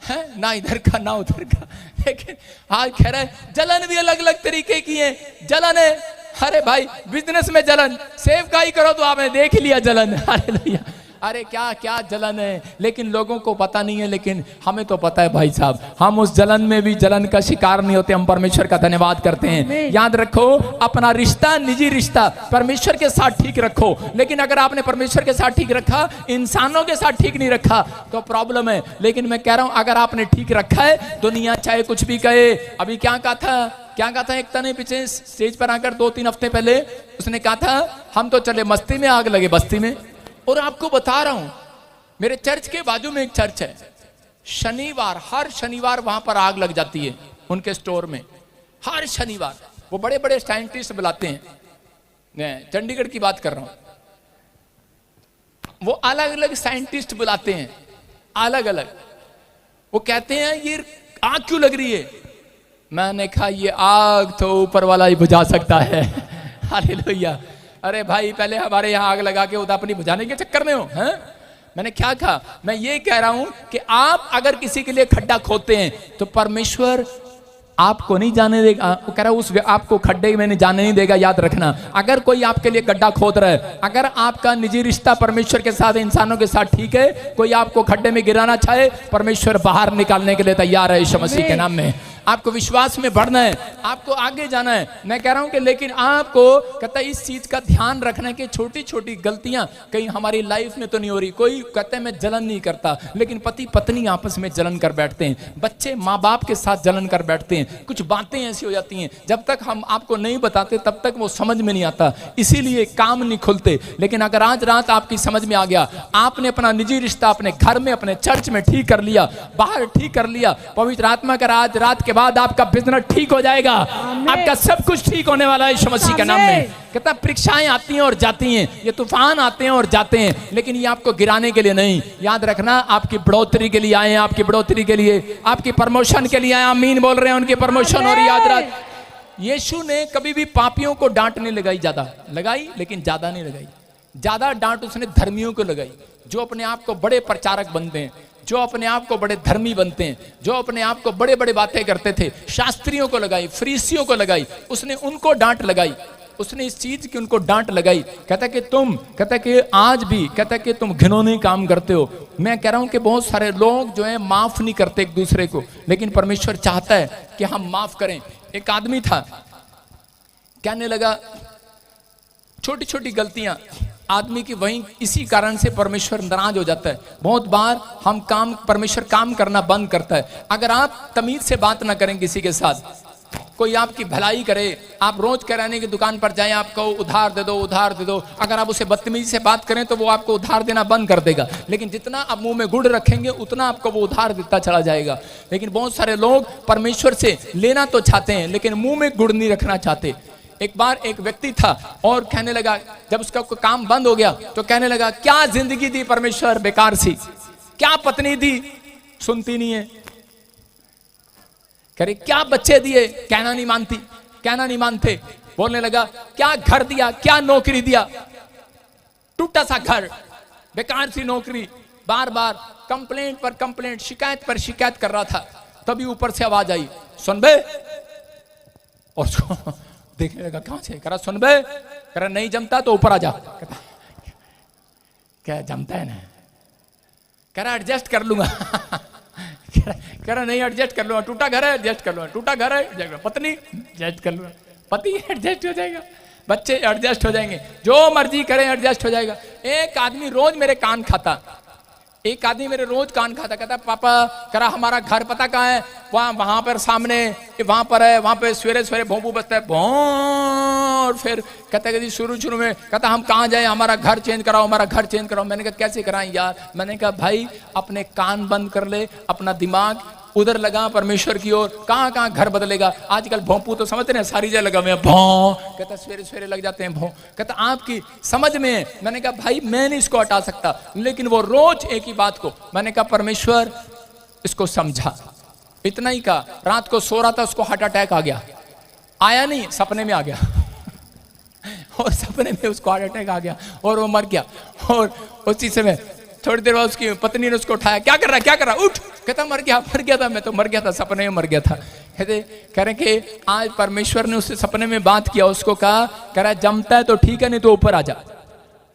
Speaker 1: है, ना इधर का ना उधर का। लेकिन आज कह रहे जलन भी अलग अलग तरीके की है। जलन है, अरे भाई बिजनेस में जलन, सेवकाई करो तो आपने देख लिया जलन। हालेलुया, अरे क्या क्या जलन है, लेकिन लोगों को पता नहीं है, लेकिन हमें तो पता है भाई साहब। हम उस जलन में भी जलन का शिकार नहीं होते, हम परमेश्वर का धन्यवाद करते हैं। याद रखो अपना रिश्ता, निजी रिश्ता परमेश्वर के साथ ठीक रखो। लेकिन अगर आपने परमेश्वर के साथ ठीक रखा, इंसानों के साथ ठीक नहीं रखा तो प्रॉब्लम है। लेकिन मैं कह रहा हूं अगर आपने ठीक रखा है, दुनिया चाहे कुछ भी कहे। अभी क्या कहा था एक तने पीछे स्टेज पर आकर 2-3 हफ्ते पहले उसने कहा था हम तो चले मस्ती में, आग लगे बस्ती में। और आपको बता रहा हूं मेरे चर्च के बाजू में एक चर्च है, शनिवार, हर शनिवार वहां पर आग लग जाती है उनके स्टोर में, हर शनिवार। वो बड़े बड़े साइंटिस्ट बुलाते हैं, मैं चंडीगढ़ की बात कर रहा हूं, वो अलग अलग साइंटिस्ट बुलाते हैं, अलग अलग। वो कहते हैं ये आग क्यों लग रही है। मैंने कहा ये आग तो ऊपर वाला ही बुझा सकता है। हालेलुया। अरे भाई पहले हमारे यहाँ आग लगा के उधर अपनी बुझाने के चक्कर में हो हैं। मैंने क्या कहा, मैं ये कह रहा हूं कि आप अगर किसी के लिए खड्डा खोदते हैं तो परमेश्वर आपको नहीं जाने देगा। वो कह रहा है उस आपको खड्डे में नहीं जाने नहीं देगा। याद रखना, अगर कोई आपके लिए गड्ढा खोद रहा है, अगर आपका निजी रिश्ता परमेश्वर के साथ, इंसानों के साथ ठीक है, कोई आपको खड्डे में गिराना चाहे, परमेश्वर बाहर निकालने के लिए तैयार है यीशु मसीह के नाम में। आपको विश्वास में बढ़ना है, आपको आगे जाना है। मैं कह रहा हूं कि लेकिन आपको कहता है इस चीज का ध्यान रखना कि छोटी छोटी गलतियां कहीं हमारी लाइफ में तो नहीं हो रही। कोई कहता है मैं जलन नहीं करता, लेकिन पति पत्नी आपस में जलन कर बैठते हैं, बच्चे माँ बाप के साथ जलन कर बैठते हैं। कुछ बातें ऐसी हो जाती हैं जब तक हम आपको नहीं बताते तब तक वो समझ में नहीं आता, इसीलिए काम नहीं खुलते। लेकिन अगर आज रात आपकी समझ में आ गया, आपने अपना निजी रिश्ता अपने घर में, अपने चर्च में ठीक कर लिया, बाहर ठीक कर लिया, पवित्र आत्मा का आज रात के बाद आपका बिजनेस ठीक हो जाएगा, आपका सब कुछ ठीक होने वाला है यीशु मसीह के नाम में। कहता परीक्षाएं आती हैं और जाती हैं, ये तूफान आते हैं और जाते हैं, लेकिन ये आपको गिराने के लिए नहीं। याद रखना आपकी बढ़ोतरी के लिए आए हैं, आपकी बढ़ोतरी के लिए, आपकी प्रमोशन के लिए आए। आमीन बोल रहे हैं, उनकी प्रमोशन हो रही। याद रख, यीशु ने कभी भी पापियों को डांट नहीं लगाई, ज्यादा लगाई लेकिन ज्यादा नहीं लगाई। ज्यादा डांट उसने धर्मियों को लगाई, जो अपने आप को बड़े प्रचारक बनते हैं, जो अपने आप को बड़े धर्मी बनते हैं, जो अपने आप को बड़े बड़े बातें करते थे। शास्त्रियों को लगाई, फरीसियों को लगाई, उसने उनको डांट लगाई, उसने इस चीज की उनको डांट लगाई। कहता कि आज भी कहता कि तुम घिनौने काम करते हो। मैं कह रहा हूं कि बहुत सारे लोग जो है माफ नहीं करते एक दूसरे को, लेकिन परमेश्वर चाहता है कि हम माफ करें। एक आदमी था, कहने लगा छोटी छोटी गलतियां आदमी की, वहीं इसी कारण से परमेश्वर नाराज हो जाता है। बहुत बार परमेश्वर काम करना बंद करता है। अगर आप तमीज से बात ना करें किसी के साथ, कोई आपकी भलाई करे, आप रोज किराने की दुकान पर जाएं, आपको उधार दे दो, उधार दे दो, अगर आप उसे बदतमीजी से बात करें तो वो आपको उधार देना बंद कर देगा। लेकिन जितना आप मुंह में गुड़ रखेंगे उतना आपको वो उधार देता चला जाएगा। लेकिन बहुत सारे लोग परमेश्वर से लेना तो चाहते हैं लेकिन मुंह में गुड़ नहीं रखना चाहते। एक बार एक व्यक्ति था और कहने लगा, जब उसका कोई काम बंद हो गया तो कहने लगा, क्या जिंदगी दी परमेश्वर बेकार सी, क्या पत्नी दी सुनती नहीं है, कह रहे क्या बच्चे दिए कहना नहीं मानती, कहना नहीं मानते। बोलने लगा, क्या घर दिया, क्या नौकरी दिया, टूटा सा घर, बेकार सी नौकरी, बार बार कंप्लेंट पर कंप्लेंट, शिकायत पर शिकायत कर रहा था। तभी ऊपर से आवाज आई, सुन बे, और उसको देखने लगा कहां से, कह रहा सुन बे, कह रहा नहीं जमता तो ऊपर आ जा। क्या जमता है ना, कह रहा एडजस्ट कर लूंगा। कह रहा नहीं एडजस्ट कर लूंगा, टूटा घर है एडजस्ट कर लूंगा, टूटा घर है, पत्नी एडजस्ट कर लूंगा, पति एडजस्ट हो जाएगा, बच्चे एडजस्ट हो जाएंगे, जो मर्जी करें एडजस्ट हो जाएगा। एक आदमी रोज मेरे कान खाता, एक आदमी मेरे रोज कान खाता, कहता पापा करा हमारा घर पता कहाँ है, वहां पर सामने, वहां पर है, वहां पे सवेरे सवेरे भोंपू बजता है, भों, और फिर कहता है शुरू में कहता हम कहाँ जाए, हमारा घर चेंज कराओ, हमारा घर चेंज कराओ। मैंने कहा कैसे कराएं यार, मैंने कहा भाई अपने कान बंद कर ले, अपना दिमाग उधर लगा परमेश्वर की ओर, कहाँ कहाँ घर बदलेगा। आजकल भोंपू तो समझते हैं सारी जगह लगा हुए हैं, भों, कहता सवेरे सवेरे लग जाते हैं भों, कहता आपकी समझ में है। मैंने कहा भाई मैं नहीं इसको हटा सकता, लेकिन वो रोज एक ही बात को, मैंने कहा परमेश्वर इसको समझा, इतना ही कहा। रात को सो रहा था, उसको हार्ट अटैक आ गया, आया नहीं सपने में आ गया और सपने में उसको हार्ट अटैक आ गया और वो मर गया। और उसी समय थोड़ी देर बाद उसकी पत्नी ने उसको उठाया, क्या कर रहा है, क्या कर रहा है, उठ, कहता मर गया था, मैं तो मर गया था, सपने में मर गया था। कहते कह रहे कि आज परमेश्वर ने उससे सपने में बात किया, उसको कहा, कह रहा जमता है तो ठीक है नहीं तो ऊपर आ जा।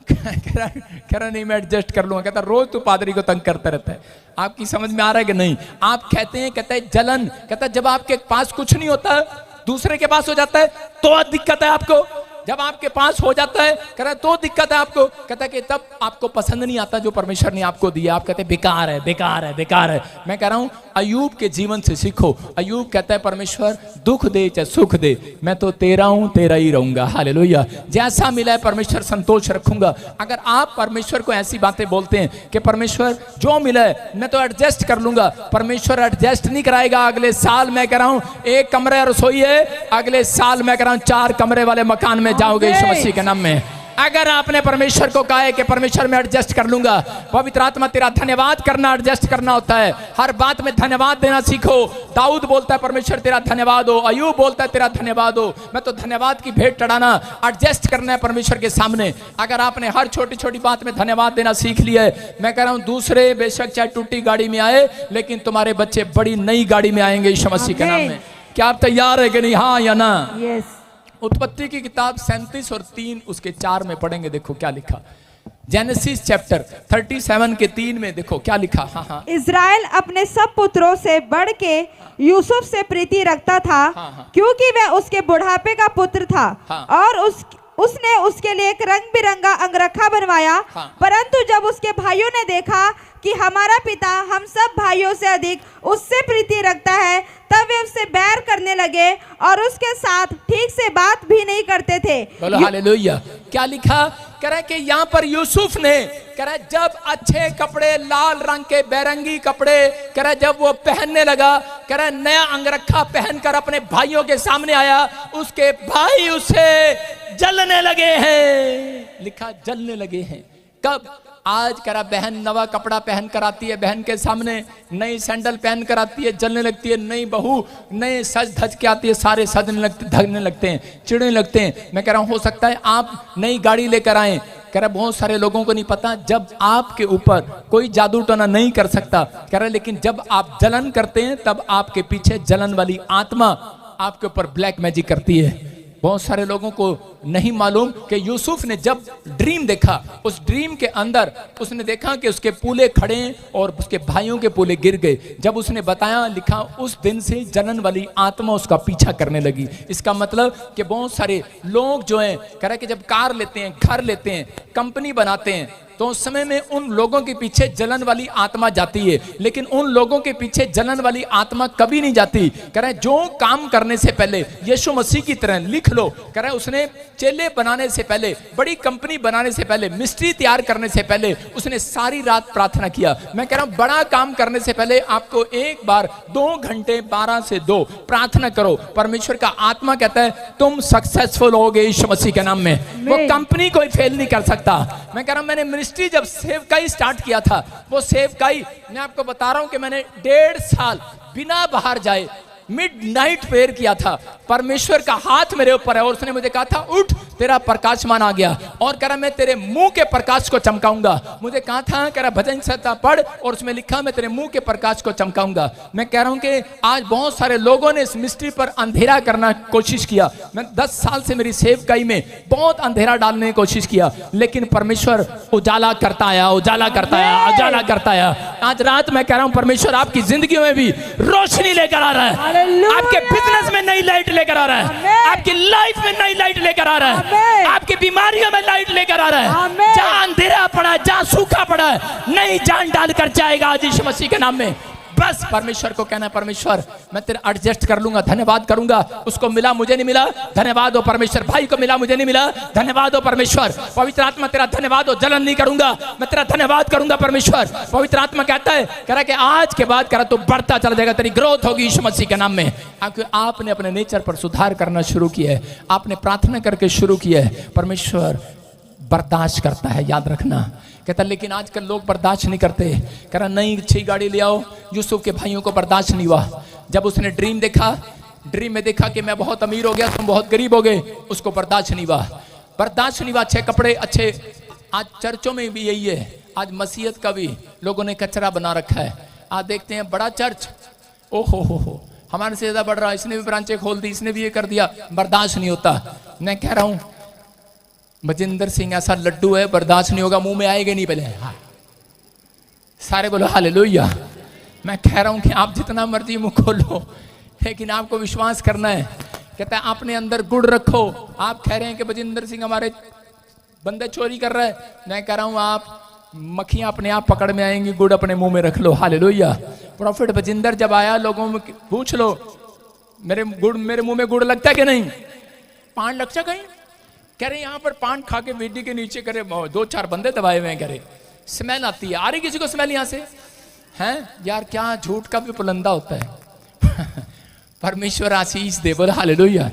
Speaker 1: कह रहा नहीं मैं एडजस्ट कर लूंगा। कहता रोज तो पादरी को तंग करता रहता है। आपकी समझ में आ रहा है कि नहीं? आप कहते हैं, कहता है जलन, कहता जब आपके पास कुछ नहीं होता दूसरे के पास हो जाता है तो दिक्कत है आपको, जब आपके पास हो जाता है कह रहा तो दिक्कत है आपको। कहता है कि तब आपको पसंद नहीं आता जो परमेश्वर ने आपको दिया, आप कहते हैं बेकार है, बेकार है, बेकार है। मैं कह रहा हूं अय्यूब के जीवन से सीखो। अय्यूब कहता है परमेश्वर दुख दे चाहे सुख दे, मैं तो तेरा हूं, तेरा ही रहूंगा। हालेलुया। जैसा मिला है परमेश्वर संतोष रखूंगा। अगर आप परमेश्वर को ऐसी बातें बोलते हैं कि परमेश्वर जो मिला है मैं तो एडजस्ट कर लूंगा, परमेश्वर एडजस्ट नहीं कराएगा। अगले साल मैं कह रहा हूं एक कमरे रसोई है, अगले साल मैं कह रहा हूं 4 कमरे वाले मकान में जाओगे यीशु मसीह के नाम में। अगर आपने परमेश्वर को कहा है कि परमेश्वर मैं एडजस्ट कर लूंगा, पवित्र आत्मा तेरा धन्यवाद करना एडजस्ट करना होता है। हर बात में धन्यवाद देना सीखो। दाऊद बोलता है परमेश्वर तेरा धन्यवाद हो, अय्यूब बोलता है तेरा धन्यवाद हो। मैं तो धन्यवाद की भेंट चढ़ाना, एडजस्ट करना है परमेश्वर के सामने। अगर आपने हर छोटी छोटी बात में धन्यवाद देना सीख लिया है, मैं कह रहा हूं दूसरे बेशक चाहे टूटी गाड़ी में आए, लेकिन तुम्हारे बच्चे बड़ी नई गाड़ी में आएंगे यीशु मसीह के नाम में। क्या आप तैयार है कि नहीं? हाँ या ना?
Speaker 2: यस।
Speaker 1: उत्पत्ति की किताब 37 और 3 उसके 4 में पढ़ेंगे। देखो क्या लिखा, जेनेसिस चैप्टर 37 के 3 में देखो क्या लिखा। हाँ हाँ।
Speaker 2: इज़राइल अपने सब पुत्रों से बढ़ के यूसुफ से प्रीति रखता था,
Speaker 1: हाँ।
Speaker 2: क्योंकि वह उसके बुढ़ापे का पुत्र था।
Speaker 1: हाँ।
Speaker 2: और उसने उसके लिए एक रंग बिरंगा अंगरखा बनवाया।
Speaker 1: हाँ।
Speaker 2: परंतु जब उसके भाइयों ने देखा कि हमारा पिता हम सब भाइयों से अधिक उससे प्रीति रखता है, तब वे उससे बैर करने लगे और उसके साथ ठीक से बात भी नहीं करते थे।
Speaker 1: बोलो हालेलुया। क्या लिखा? कह रहा है कि यहाँ पर यूसुफ ने, कह रहा है जब अच्छे कपड़े, लाल रंग के बैरंगी कपड़े, कह रहा है जब वो पहनने लगा, कह रहा है नया अंगरखा पहनकर अपने भाइयों के सामने आया, उसके भाई उसे जलने लगे हैं। लिखा जलने लगे हैं। कब? आज कह रहा बहन नवा कपड़ा पहन कर आती है, बहन के सामने नई सैंडल पहन कर आती है, जलने लगती है। नई बहू नए सज धज के आती है, सारे सजने लगते, धगने लगते हैं, चिड़ने लगते हैं। मैं कह रहा हूं हो सकता है आप नई गाड़ी लेकर आए। कह रहा बहुत सारे लोगों को नहीं पता, जब आपके ऊपर कोई जादू टोना नहीं कर सकता, कह रहा लेकिन जब आप जलन करते हैं तब आपके पीछे जलन वाली आत्मा आपके ऊपर ब्लैक मैजिक करती है। बहुत सारे लोगों को नहीं मालूम कि यूसुफ ने जब ड्रीम देखा, उस ड्रीम के अंदर उसने देखा कि उसके पूले खड़े और उसके भाइयों के पूले गिर गए। जब उसने बताया, लिखा उस दिन से जलन वाली आत्मा उसका पीछा करने लगी। इसका मतलब कि बहुत सारे लोग जो हैं, कह रहा है कि जब कार लेते हैं, घर लेते हैं, कंपनी बनाते हैं, तो उस समय में उन लोगों के पीछे जलन वाली आत्मा जाती है, लेकिन उन लोगों के पीछे जलन वाली आत्मा कभी नहीं जाती। कह रहे जो काम करने से पहले यीशु मसीह की तरह लिख लो, कह रहे उसने चेले बनाने से पहले, बड़ी कंपनी बनाने से पहले, मिस्ट्री तैयार करने से पहले उसने सारी रात प्रार्थना किया। मैं कह रहा हूं बड़ा काम करने से पहले आपको एक बार 2 घंटे 12 से 2 प्रार्थना करो। परमेश्वर का आत्मा कहता है तुम सक्सेसफुल होगे यीशु मसीह के नाम में। वो कंपनी कोई फेल नहीं कर सकता। मैं कह रहा हूं मैंने मिनिस्ट्री जब सेवकाई स्टार्ट किया था, वो सेवकाई मैं आपको बता रहा हूं कि मैंने 1.5 साल बिना बाहर जाए मिडनाइट प्रेयर किया था। परमेश्वर का हाथ मेरे ऊपर है और उसने मुझे कहा था उठ तेरा प्रकाशमान आ गया, और कह रहा मैं तेरे मुंह के प्रकाश को चमकाऊंगा। मुझे कहा था कह रहा भजन संहिता पढ़ और उसमें लिखा मैं तेरे मुंह के प्रकाश को चमकाऊंगा। मैं कह रहा हूं कि आज बहुत सारे लोगों ने इस मिस्ट्री पर अंधेरा करना कोशिश किया। मैं 10 साल से मेरी सेवकाई में बहुत अंधेरा डालने की कोशिश किया, लेकिन परमेश्वर उजाला करता आया, उजाला करता आया, उजाला करता आया। आज रात मैं कह रहा हूं परमेश्वर आपकी जिंदगी में भी रोशनी लेकर आ रहा है, आपके बिजनेस में नई लाइट लेकर आ रहा है, आपकी लाइफ में नई लाइट लेकर आ रहा है, आपकी बीमारियों में लाइट लेकर आ रहा है। जहां अंधेरा पड़ा है, जहां सूखा पड़ा है, नई जान डालकर जाएगा आज यीशु मसीह के नाम में। बस परमेश्वर को कहना है परमेश्वर मैं तेरे एडजस्ट कर लूंगा, धन्यवाद करूंगा। उसको मिला मुझे नहीं मिला, धन्यवाद हो परमेश्वर। भाई को मिला मुझे नहीं मिला, धन्यवाद हो परमेश्वर। पवित्र आत्मा तेरा धन्यवाद हो, जलन नहीं करूंगा, मैं तेरा धन्यवाद करूंगा परमेश्वर। पवित्र आत्मा कहता है कह रहा कि आज के बाद कह रहा तू बढ़ता चला जाएगा, तेरी ग्रोथ होगी यीशु मसीह के नाम में। क्योंकि आपने अपने नेचर पर सुधार करना शुरू किया है, आपने प्रार्थना करके शुरू किया है। परमेश्वर बर्दाश्त करता है, याद रखना। कहता लेकिन आजकल लोग बर्दाश्त नहीं करते। कह रहा नई अच्छी गाड़ी ले आओ। यूसुफ के भाइयों को बर्दाश्त नहीं हुआ। जब उसने ड्रीम देखा, ड्रीम में देखा कि मैं बहुत अमीर हो गया, तुम बहुत गरीब हो गए, उसको बर्दाश्त नहीं हुआ, बर्दाश्त नहीं हुआ। अच्छे कपड़े अच्छे, आज चर्चों में भी यही है, आज मसीहत का भी लोगों ने कचरा बना रखा है। आज देखते हैं बड़ा चर्च, ओ हो हमारे से ज्यादा बढ़ रहा है, इसने भी ब्रांचें खोल दी, इसने भी ये कर दिया, बर्दाश्त नहीं होता। मैं कह रहा हूं बजिंदर सिंह ऐसा लड्डू है, बर्दाश्त नहीं होगा, मुंह में आएगा नहीं पहले। हाँ। सारे बोलो हालेलुया। मैं कह रहा हूं कि आप जितना मर्जी मुंह खोलो, लेकिन आपको विश्वास करना है। कहता है अपने अंदर गुड़ रखो। आप कह रहे हैं कि बजिंदर सिंह हमारे बंदे चोरी कर रहा है, मैं कह रहा हूं आप मक्खियां अपने आप पकड़ में आएंगी, गुड़ अपने मुंह में रख लो। हालेलुया। प्रॉफिट बजिंदर जब आया, लोगों में पूछ लो मेरे मुंह में गुड़ लगता है कि नहीं, पान लगता कहीं? कह रहे यहाँ पर पान खा के वेदी के नीचे करे 2-4 बंदे दबाए हुए हैं, कह रहे स्मेल आती है। आ रही किसी को स्मेल यहाँ से? हैं यार, क्या झूठ का भी पुलंदा होता है। परमेश्वर आशीष दे, बोला हालेलुया।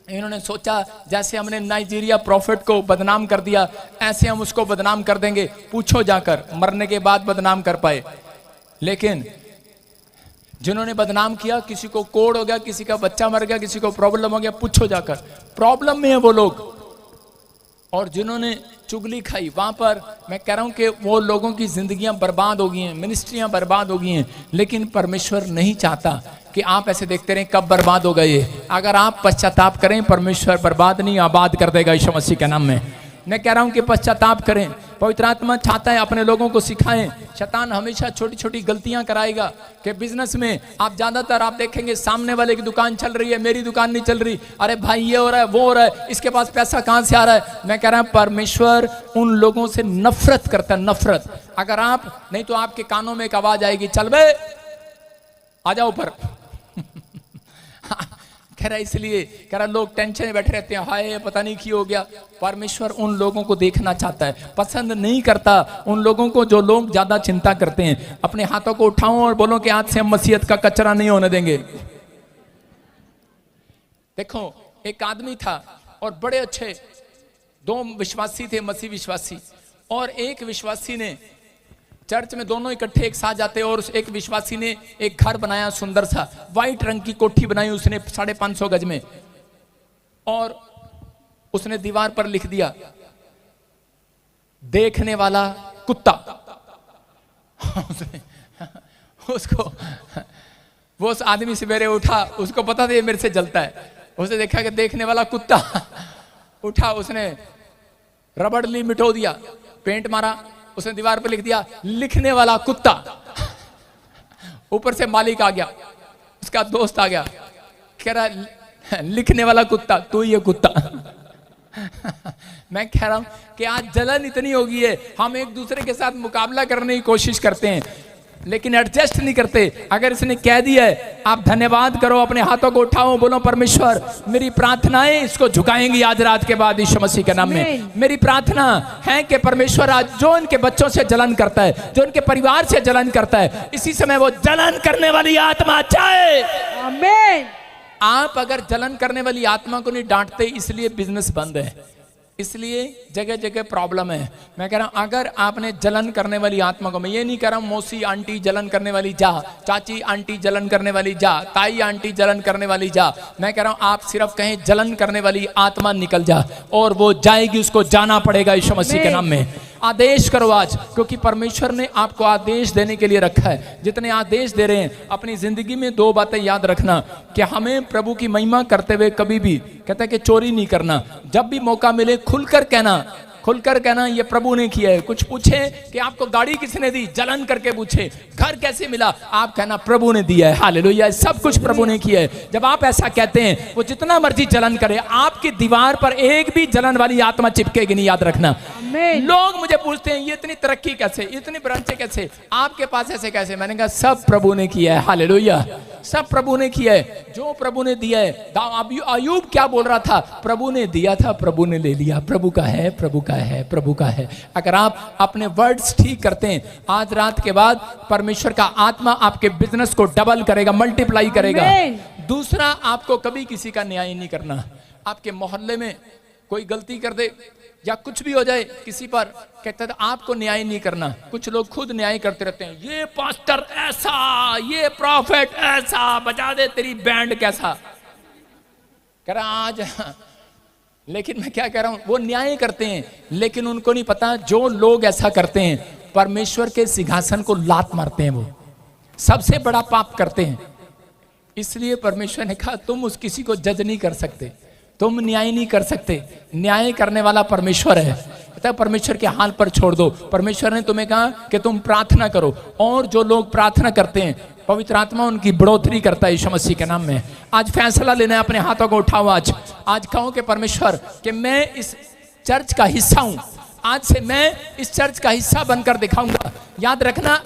Speaker 1: इन्होंने सोचा जैसे हमने नाइजीरिया प्रॉफिट को बदनाम कर दिया, ऐसे हम उसको बदनाम कर देंगे। पूछो जाकर, मरने के बाद बदनाम कर पाए। लेकिन जिन्होंने बदनाम किया, किसी को कोड़ हो गया, किसी का बच्चा मर गया, किसी को प्रॉब्लम हो गया, पूछो जाकर, प्रॉब्लम में है वो लोग। और जिन्होंने चुगली खाई, वहां पर मैं कह रहा हूं कि वो लोगों की जिंदगियां बर्बाद हो गई हैं, मिनिस्ट्रियां बर्बाद हो गई हैं। लेकिन परमेश्वर नहीं चाहता कि आप ऐसे देखते रहें कब बर्बाद हो गए। अगर आप पश्चाताप करें, परमेश्वर बर्बाद नहीं आबाद कर देगा यीशु मसीह के नाम में। मैं कह रहा हूं कि पश्चाताप करें। पवित्र आत्मा चाहता है अपने लोगों को सिखाएं। शैतान हमेशा छोटी छोटी गलतियां कराएगा कि बिजनेस में आप ज्यादातर आप देखेंगे सामने वाले की दुकान चल रही है, मेरी दुकान नहीं चल रही, अरे भाई ये हो रहा है, वो हो रहा है, इसके पास पैसा कहां से आ रहा है। मैं कह रहा हूं परमेश्वर उन लोगों से नफरत करता है, नफरत। अगर आप नहीं तो आपके कानों में एक आवाज आएगी, चल बे आ जाओ ऊपर। कह रहा इसलिए कह रहा लोग टेंशन में बैठे रहते हैं, हाय पता नहीं क्यों हो गया। परमेश्वर उन लोगों को देखना चाहता है, पसंद नहीं करता उन लोगों को जो लोग ज्यादा चिंता करते हैं। अपने हाथों को उठाओ और बोलो कि आज से हम मसीहत का कचरा नहीं होने देंगे। देखो एक आदमी था और बड़े अच्छे 2 विश्वासी थे, मसीह विश्वासी, और एक विश्वासी ने चर्च में दोनों इकट्ठे एक साथ जाते, और उस एक विश्वासी ने एक घर बनाया सुंदर सा, व्हाइट रंग की कोठी बनाई उसने 550 गज में, और उसने दीवार पर लिख दिया देखने वाला कुत्ता। उसको वो उस आदमी सवेरे उठा, उसको पता था ये मेरे से जलता है, उसने देखा कि देखने वाला कुत्ता। उठा, उसने रबड़ ली, मिटो दिया, पेंट मारा, उसने दीवार पर लिख दिया लिखने वाला कुत्ता। ऊपर से मालिक आ गया, उसका दोस्त आ गया, कह रहा लिखने वाला कुत्ता तू ही है कुत्ता। मैं कह रहा हूं कि आज जलन इतनी हो गई है, हम एक दूसरे के साथ मुकाबला करने की कोशिश करते हैं लेकिन एडजस्ट नहीं करते। अगर इसने कह दिया है, आप धन्यवाद करो, अपने हाथों को उठाओ, बोलो परमेश्वर मेरी प्रार्थनाएं इसको झुकाएंगी आज रात के बाद यीशु मसीह के नाम में। मेरी प्रार्थना है कि परमेश्वर आज जो इनके बच्चों से जलन करता है, जो इनके परिवार से जलन करता है, इसी समय वो जलन करने वाली आत्मा जाए।
Speaker 2: आमीन।
Speaker 1: आप अगर जलन करने वाली आत्मा को नहीं डांटते, इसलिए बिजनेस बंद है, इसलिए जगह जगह प्रॉब्लम है। मैं कह रहा हूं अगर आपने जलन करने वाली आत्मा को, मैं ये नहीं कह रहा हूं मौसी आंटी जलन करने वाली जा, चाची आंटी जलन करने वाली जा, ताई आंटी जलन करने वाली जा, मैं कह रहा हूं आप सिर्फ कहें जलन करने वाली आत्मा निकल जा, और वो जाएगी, उसको जाना पड़ेगा यीशु मसीह के नाम में। आदेश करो आज, क्योंकि परमेश्वर ने आपको आदेश देने के लिए रखा है। जितने आदेश दे रहे हैं, अपनी जिंदगी में दो बातें याद रखना कि हमें प्रभु की महिमा करते हुए कभी भी, कहता है कि चोरी नहीं करना, जब भी मौका मिले खुलकर कहना ये प्रभु ने किया है। कुछ पूछे कि आपको गाड़ी किसने दी, जलन करके पूछे, घर कैसे मिला, आप कहना प्रभु ने दिया है, हालेलुया, सब कुछ प्रभु ने किया है। जब आप ऐसा कहते हैं, वो जितना मर्जी जलन करे, आपकी दीवार पर एक भी जलन वाली आत्मा चिपकेगी नहीं, याद रखना। लोग मुझे पूछते हैं ये इतनी तरक्की कैसे, इतनी ब्रांचें कैसे, आपके पास ऐसे कैसे, मैंने कहा सब प्रभु ने किया है, हालेलुया, सब प्रभु ने किया है, जो प्रभु ने दिया है। अय्यूब क्या बोल रहा था, प्रभु ने दिया था, प्रभु ने ले लिया, प्रभु का है, प्रभु का है, प्रभु का है। अगर आप अपने वर्ड्स ठीक करते हैं, आज रात के बाद परमेश्वर का आत्मा आपके बिजनेस को डबल करेगा, मल्टीप्लाई करेगा। दूसरा, आपको कभी किसी का न्याय नहीं करना। आपके मोहल्ले में कोई गलती कर दे या कुछ भी हो जाए किसी पर, कहता था आपको न्याय नहीं करना। कुछ लोग खुद न्याय करते रहते हैं, ये पास्टर ऐसा, ये प्रॉफिट ऐसा, बजा दे तेरी बैंड कैसा, कह रहा आज। लेकिन मैं क्या कह रहा हूं, वो न्याय करते हैं, लेकिन उनको नहीं पता जो लोग ऐसा करते हैं परमेश्वर के सिंहासन को लात मारते हैं, वो सबसे बड़ा पाप करते हैं। इसलिए परमेश्वर ने कहा तुम उस किसी को जज नहीं कर सकते, तुम न्याय नहीं कर सकते, न्याय करने वाला परमेश्वर है। कहता परमेश्वर के हाल पर छोड़ दो। परमेश्वर ने तुम्हें कहा कि तुम प्रार्थना करो, और जो लोग प्रार्थना करते हैं पवित्र आत्मा उनकी बढ़ोतरी करता है यीशु मसीह के नाम में। आज फैसला लेना है, अपने हाथों को उठाओ, आज कहो कि परमेश्वर कि मैं इस चर्च का हिस्सा हूं, आज से मैं इस चर्च का हिस्सा बनकर दिखाऊंगा। याद रखना,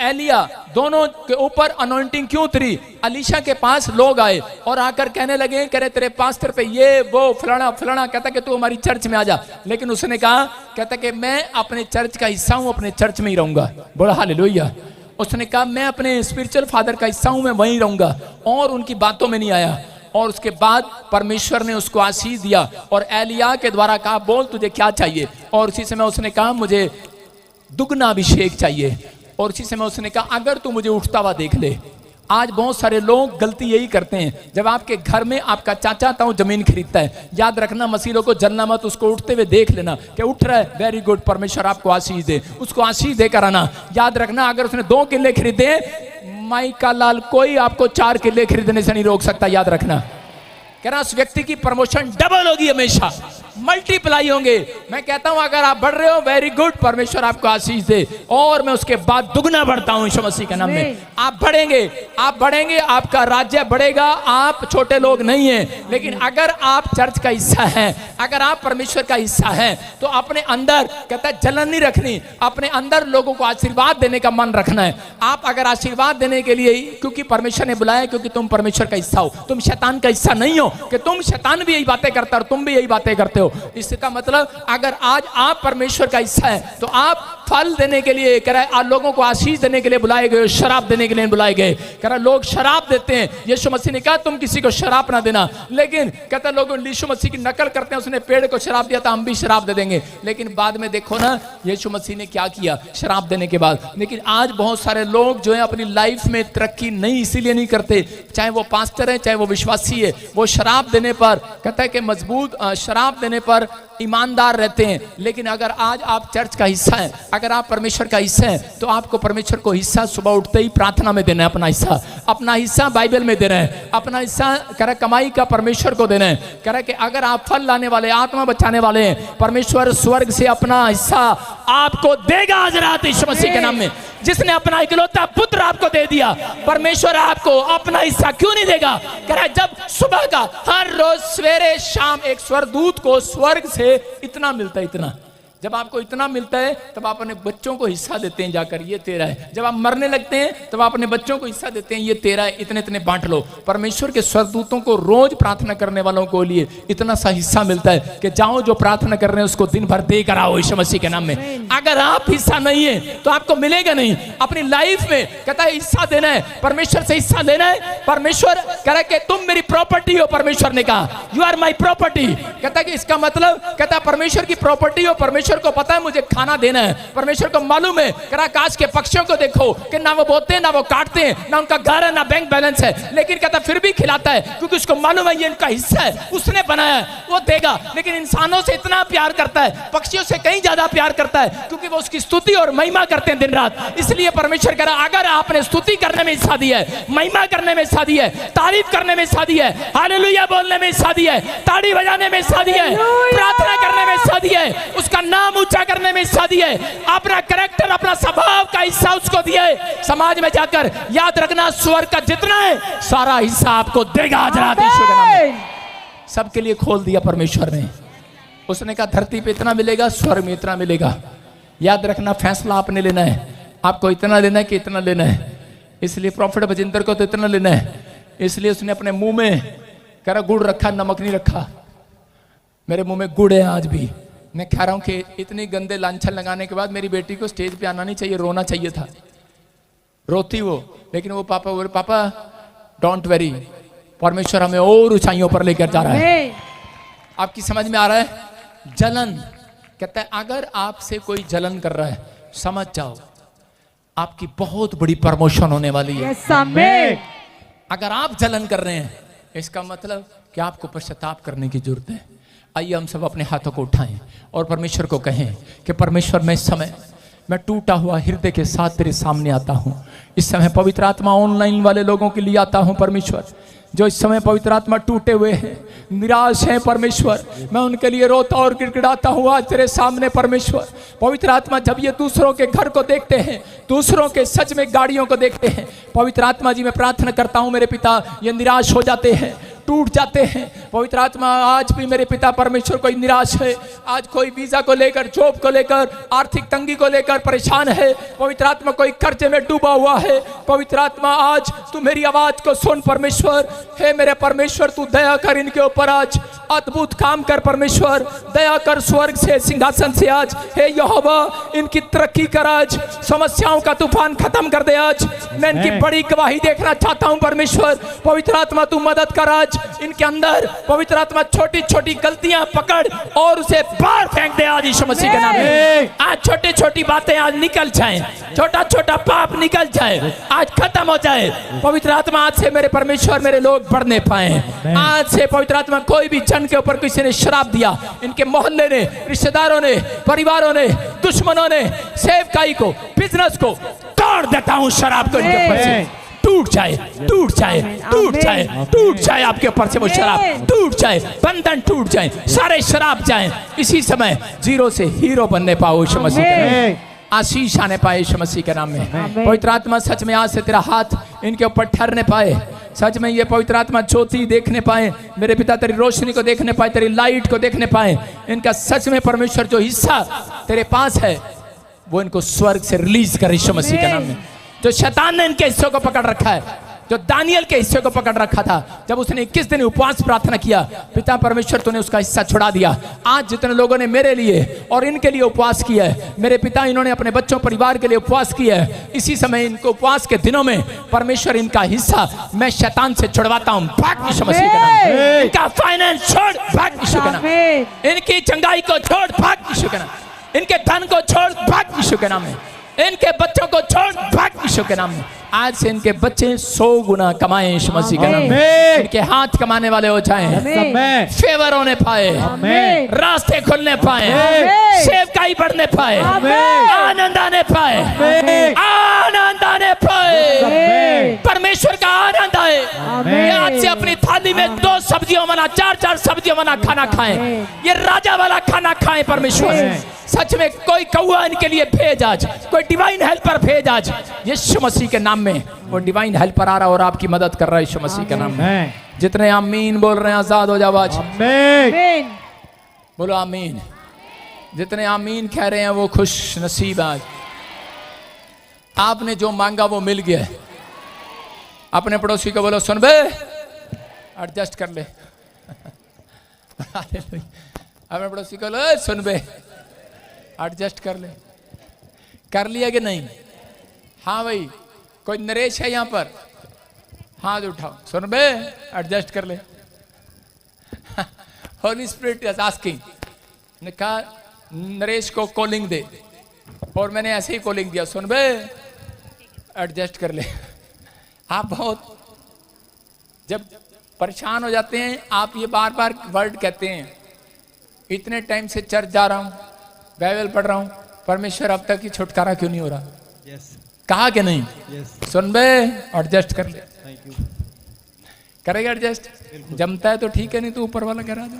Speaker 1: एलिया दोनों के ऊपर अनॉइंटिंग क्यों उतरी। अलीशा के पास लोग आए और आकर कहने लगे, कह रहे तेरे पास्टर पे ये वो फलाना फलाना, कहता कि तू हमारी चर्च में आ जा। लेकिन उसने कहा, कहता कि मैं अपने चर्च का हिस्सा हूं, अपने चर्च में ही रहूंगा। बोला हालेलुया। उसने कहा मैं अपने स्पिरिचुअल फादर का हिस्सा हूं, मैं वहीं रहूंगा, और उनकी बातों में नहीं आया। और उसके बाद परमेश्वर ने उसको आशीष दिया और एलिया के द्वारा कहा बोल तुझे क्या चाहिए, और उसी समय उसने कहा मुझे दुगना अभिषेक चाहिए। और उसी समय उसने कहा अगर तू मुझे उठता हुआ देख ले। आज बहुत सारे लोग गलती यही करते हैं, जब आपके घर में आपका चाचा ताऊ जमीन खरीदता है, याद रखना मसीलों को जलना मत, उसको उठते हुए देख लेना कि उठ रहा है, वेरी गुड, परमेश्वर आपको आशीष दे, उसको आशीष देकर आना। याद रखना अगर उसने 2 किले खरीदे, माई का लाल कोई आपको 4 किले खरीदने से नहीं रोक सकता। याद रखना, कह रहा उस व्यक्ति की प्रमोशन डबल होगी, हमेशा मल्टीप्लाई होंगे। मैं कहता हूं अगर आप बढ़ रहे हो, वेरी गुड, परमेश्वर आपको आशीष दे, और मैं उसके बाद दुगना बढ़ता हूं यीशु मसीह के नाम में। आप बढ़ेंगे, आपका राज्य बढ़ेगा। आप छोटे लोग नहीं हैं, लेकिन अगर आप चर्च का हिस्सा हैं, अगर आप परमेश्वर का हिस्सा हैं, तो अपने अंदर कहता है जलन नहीं रखनी, अपने अंदर लोगों को आशीर्वाद देने का मन रखना है। आप अगर आशीर्वाद देने के लिए, क्योंकि परमेश्वर ने बुलाया, क्योंकि तुम परमेश्वर का हिस्सा हो, तुम शैतान का हिस्सा नहीं हो कि तुम शैतान भी यही बातें करता और तुम भी यही बातें करते हो। इसका मतलब अगर आज आप परमेश्वर का हिस्सा है, तो आप फल देने के लिए, कह रहा है लोगों को आशीष देने के लिए बुलाए गए, शराब देने के लिए बुलाए गए। कह रहा लोग शराब देते हैं, यीशु मसीह ने कहा तुम किसी को शराब ना देना, लेकिन कहता लोग यीशु मसीह की नकल करते हैं, उसने पेड़ को शराब दिया था, हम भी शराब दे देंगे। लेकिन बाद में देखो ना यीशु मसीह ने क्या किया शराब देने के बाद। लेकिन आज बहुत सारे लोग जो है अपनी लाइफ में तरक्की नहीं इसीलिए नहीं करते, चाहे वो पास्टर है, चाहे वो विश्वासी है, वो शराब देने पर, कहता है कि मजबूत शराब देने पर ईमानदार रहते हैं। लेकिन अगर आज आप चर्च का हिस्सा हैं, अगर आप परमेश्वर का हिस्सा हैं, तो आपको परमेश्वर को हिस्सा सुबह उठते ही प्रार्थना में देना है, अपना हिस्सा बाइबल में देना है, अपना हिस्सा कह रहा कमाई का परमेश्वर को देना है। कह रहा कि अगर आप फल लाने वाले, आत्मा बचाने वाले हैं, परमेश्वर स्वर्ग से अपना हिस्सा आपको देगा आज रात यीशु मसीह के नाम में। जिसने अपना इकलौता पुत्र आपको दे दिया, परमेश्वर आपको अपना हिस्सा क्यों नहीं देगा? कह रहा है जब सुबह का हर रोज सवेरे शाम एक स्वर्गदूत को स्वर्ग से इतना मिलता है, इतना। जब आपको इतना मिलता है तब आप अपने बच्चों को हिस्सा देते हैं, जाकर ये तेरा है। जब आप मरने लगते हैं तब आप अपने बच्चों को हिस्सा देते हैं, ये तेरा है, इतने इतने बांट लो। परमेश्वर के स्वर्गदूतों को रोज प्रार्थना करने वालों को लिए इतना सा हिस्सा मिलता है कि जाओ जो प्रार्थना कर रहे हैं उसको दिन भर दे कर आओ यीशु मसीह के नाम में। अगर आप हिस्सा नहीं है तो आपको मिलेगा नहीं। अपनी लाइफ में कहता है हिस्सा देना है, परमेश्वर से हिस्सा लेना है। परमेश्वर कह रहा है कि तुम मेरी प्रॉपर्टी हो। परमेश्वर ने कहा यू आर माई प्रॉपर्टी। कहता है कि इसका मतलब कहता है परमेश्वर की प्रॉपर्टी हो। परमेश्वर को पता है मुझे खाना देना है, परमेश्वर को मालूम है। कह रहा आकाश के पक्षियों को देखो कि ना वो बोते हैं ना वो काटते हैं, ना उनका घर है ना बैंक बैलेंस है, लेकिन कहता फिर भी खिलाता है क्योंकि उसको मालूम है ये इनका हिस्सा है, उसने बनाया है, वो देगा। लेकिन इंसानों से इतना प्यार करता है, पक्षियों से कहीं ज्यादा प्यार करता है क्योंकि वो उसकी स्तुति और महिमा करते हैं दिन रात। इसलिए परमेश्वर कह रहा अगर आपने स्तुति करने में हिस्सा दिया है, महिमा करने में हिस्सा दिया है, तारीफ करने में हिस्सा दिया है, हालेलुया बोलने में हिस्सा दिया है, ताड़ी बजाने में हिस्सा दिया है, प्रार्थना करने में हिस्सा दिया है, उसका नाम ऊंचा करने में हिस्सा दिया है, अपना कैरेक्टर अपना स्वभाव का हिस्सा उसको दिया है, समाज में जाकर याद रखना स्वर्ग का जितना है सारा हिस्सा आपको देगा। आज रात यीशु के नाम में सबके लिए खोल दिया परमेश्वर ने। उसने कहा धरती पे इतना मिलेगा, स्वर्ग में इतना मिलेगा। याद रखना फैसला आपने लेना है, आपको इतना लेना है कि इतना लेना है। इसलिए प्रॉफिट बजिंदर को तो इतना लेना है, इसलिए उसने अपने मुंह में कह रहा गुड़ रखा, नमक नहीं रखा। मेरे मुंह में गुड़ है आज भी। मैं कह रहा हूं कि इतनी गंदे लांछन लगाने के बाद मेरी बेटी को स्टेज पे आना नहीं चाहिए, रोना चाहिए था। रोती वो, लेकिन वो पापा बोले पापा डोंट वेरी, परमेश्वर हमें और ऊंचाइयों पर लेकर जा रहा है। आपकी समझ में आ रहा है? जलन कहता है अगर आपसे कोई जलन कर रहा है समझ जाओ आपकी बहुत बड़ी प्रमोशन होने वाली है। अगर आप जलन कर रहे हैं इसका मतलब कि आपको पश्चाताप करने की जरूरत है। आइए हम सब अपने हाथों को उठाएं और परमेश्वर को कहें कि परमेश्वर मैं इस समय मैं टूटा हुआ हृदय के साथ तेरे सामने आता हूं। इस समय पवित्र आत्मा ऑनलाइन वाले लोगों के लिए आता हूं परमेश्वर, जो इस समय पवित्र आत्मा टूटे हुए हैं, निराश हैं परमेश्वर, मैं उनके लिए रोता और गिड़गिड़ाता हूँ आज तेरे सामने परमेश्वर। पवित्र आत्मा जब ये दूसरों के घर को देखते हैं, दूसरों के सच में गाड़ियों को देखते हैं, पवित्र आत्मा जी मैं प्रार्थना करता हूँ मेरे पिता ये निराश हो जाते हैं, टूट जाते हैं। पवित्र आत्मा आज भी मेरे पिता परमेश्वर कोई निराश है, आज कोई वीजा को लेकर, जॉब को लेकर, आर्थिक तंगी को लेकर परेशान है, पवित्र आत्मा कोई कर्जे में डूबा हुआ है। पवित्र आत्मा आज तू मेरी आवाज को सुन परमेश्वर। हे मेरे परमेश्वर तू दया कर इनके ऊपर, आज अद्भुत काम कर परमेश्वर, दया कर स्वर्ग से सिंहासन से आज। हे यहोवा इनकी तरक्की कर, आज समस्याओं का तूफान खत्म कर दे। आज मैं इनकी बड़ी गवाही देखना चाहता हूं परमेश्वर। पवित्र आत्मा तू मदद कर, आज इनके अंदर पवित्र आत्मा छोटी छोटी गलतियां पकड़ और उसे बाहर फेंक दे आज यीशु मसीह के नाम में। आज छोटी छोटी बातें आज निकल जाएं, छोटा छोटा पाप निकल जाए, आज खत्म हो जाए। पवित्र आत्मा आज से मेरे परमेश्वर मेरे लोग बढ़ने पाए। आज से पवित्र आत्मा कोई भी जन के ऊपर किसी ने शराब दिया, इनके मोहल्ले ने, रिश्तेदारों ने, परिवारों ने, दुश्मनों ने, सेवकाई को, बिजनेस को तोड़ देता हूं। शराब को इनके ऊपर से टूट जाए, टूट जाए, टूट जाए, टूट जाए आपके ऊपर से वो शराब टूट जाए, बंधन टूट जाए, सारे शराब जाए। इसी समय जीरो से हीरो बनने पाओ यीशु मसीह के नाम में, आशीष आने पाए यीशु मसीह के नाम में। पवित्र आत्मा सच में आज से तेरा हाथ इनके ऊपर ठहरने पाए, सच में ये पवित्र आत्मा ज्योति देखने पाए मेरे पिता, तेरी रोशनी को देखने पाए, तेरी लाइट को देखने पाए। इनका सच में परमेश्वर जो हिस्सा तेरे पास है वो इनको स्वर्ग से रिलीज कर यीशु मसीह के नाम में। जो शैतान ने इनके हिस्से को पकड़ रखा है, जो दानियल के हिस्से को पकड़ रखा था, जब उसने 21 दिन उपवास प्रार्थना किया, पिता परमेश्वर तूने उसका हिस्सा छुड़ा दिया। आज जितने लोगों ने मेरे लिए और इनके लिए उपवास किया है, मेरे पिता इन्होंने अपने बच्चों परिवार के लिए उपवास किया है, इसी समय इनको उपवास के दिनों में परमेश्वर इनका हिस्सा मैं शैतान से छुड़वाता हूं, भाग यीशु मसीह के नाम में। इनका फाइनेंस छोड़, भाग यीशु के नाम में। इनकी चंगाई को छोड़, भाग यीशु के नाम में। इनके धन को छोड़, भाग यीशु के नाम में। इनके बच्चों को छोड़, भाग यीशु के नाम में। आज से इनके बच्चे 100 गुना कमाएं यीशु मसीह के नाम में। इनके हाथ कमाने वाले हो जाएं, फेवर होने पाए, रास्ते खुलने पाए, सेवकाई बढ़ने पाए, आनंद आने पाए, आनंद आने पाए, परमेश्वर का आनंद आए। खाए, ये आज से अपनी थाली में 2 सब्जियों वाला 4-4 सब्जियों वाला खाना खाएं, ये राजा वाला खाना खाएं। परमेश्वर सच में कोई कौआ इनके लिए भेज आज, कोई डिवाइन हेल्पर भेज आज यीशु मसीह के नाम में। वो डिवाइन हेल्पर आ रहा और आपकी मदद कर रहा है यीशु मसीह के नाम में। जितने आमीन बोल रहे हैं आजाद हो जाओ आज, बोलो आमीन। जितने आमीन कह रहे हैं वो खुश नसीब आज। आपने जो मांगा वो मिल गया। अपने पड़ोसी को बोलो सुन बे एडजस्ट कर ले। अपने पड़ोसी को बोलो सुन बे एडजस्ट कर ले। कर लिया कि नहीं? हाँ भाई, कोई नरेश है यहाँ पर? हाथ उठाओ, सुन बे एडजस्ट कर ले। होली स्पिरिट इज आस्किंग, ने कहा नरेश को कॉलिंग दे, और मैंने ऐसे ही कॉलिंग दिया, सुन बे एडजस्ट कर ले। आप बहुत जब परेशान हो जाते हैं आप ये बार बार वर्ड कहते हैं, इतने टाइम से चर्च जा रहा हूं, बाइबल पढ़ रहा हूं, परमेश्वर अब तक ही छुटकारा क्यों नहीं हो रहा? कहा कि नहीं? सुन बे एडजस्ट कर ले। करेगा एडजस्ट? जमता है तो ठीक है, नहीं तो ऊपर वाला करा दो।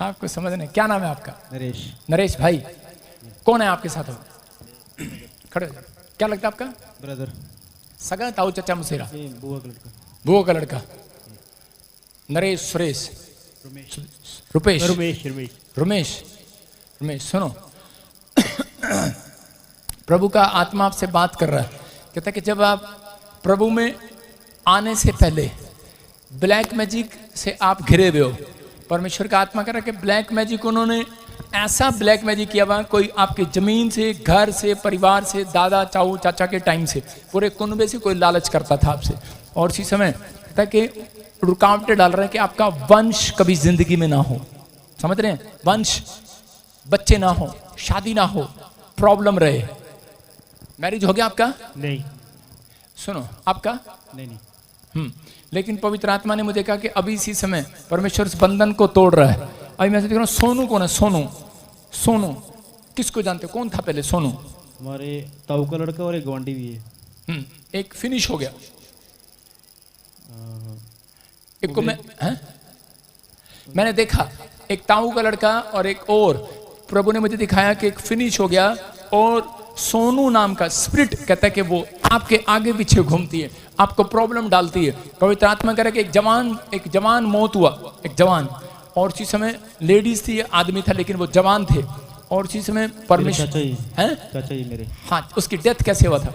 Speaker 1: आपको समझ नहीं। क्या नाम है आपका? नरेश। नरेश भाई, कौन है आपके साथ? हो खड़े हो। क्या लगता है आपका? ब्रदर। सगा ताऊ चचा मुसेरा? बुआ का लड़का। बुआ का लड़का। नरेश, सुरेश, रुपेश, रमेश। सुनो, प्रभु का आत्मा आपसे बात कर रहा है। कहता है कि जब आप प्रभु में आने से पहले ब्लैक मैजिक से आप घिरे हुए हो, परमेश्वर का आत्मा कह रहा है कि ब्लैक मैजिक उन्होंने ऐसा ब्लैक मैजिक किया हुआ, कोई आपकी जमीन से, घर से, परिवार से, दादा चाऊ चाचा के टाइम से, पूरे कुनबे से कोई लालच करता था आपसे। और इसी समय कहता है कि रुकावटें डाल रहे हैं कि आपका वंश कभी जिंदगी में ना हो। समझ रहे हैं? वंश, बच्चे ना हो, शादी ना हो, प्रॉब्लम रहे। मैरिज हो गया आपका? नहीं। सुनो, आपका? नहीं। लेकिन पवित्र आत्मा ने मुझे कहा कि अभी इसी समय परमेश्वर इस बंधन को तोड़ रहा है। अभी मैं देख रहा हूँ। सोनू कौन है? सोनू किसको जानते हो? कौन था पहले? सोनू
Speaker 4: हमारे ताऊ का लड़का, और एक गवांडी भी है।
Speaker 1: एक फिनिश हो गया, एक को मैंने देखा, एक ताऊ का लड़का और एक और प्रभु ने मुझे दिखाया कि एक फिनिश हो गया। और सोनू नाम का स्पिरिट कहता है कि वो आपके आगे पीछे घूमती है, आपको प्रॉब्लम डालती है। पवित्र आत्मा कह रहा है कि एक जवान मौत हुआ, एक जवान, और उसी समय लेडीज थी, आदमी था, लेकिन वो जवान थे। और उसी समय परमेश्वर
Speaker 4: चाचा जी मेरे,
Speaker 1: हाँ, उसकी डेथ कैसे हुआ था?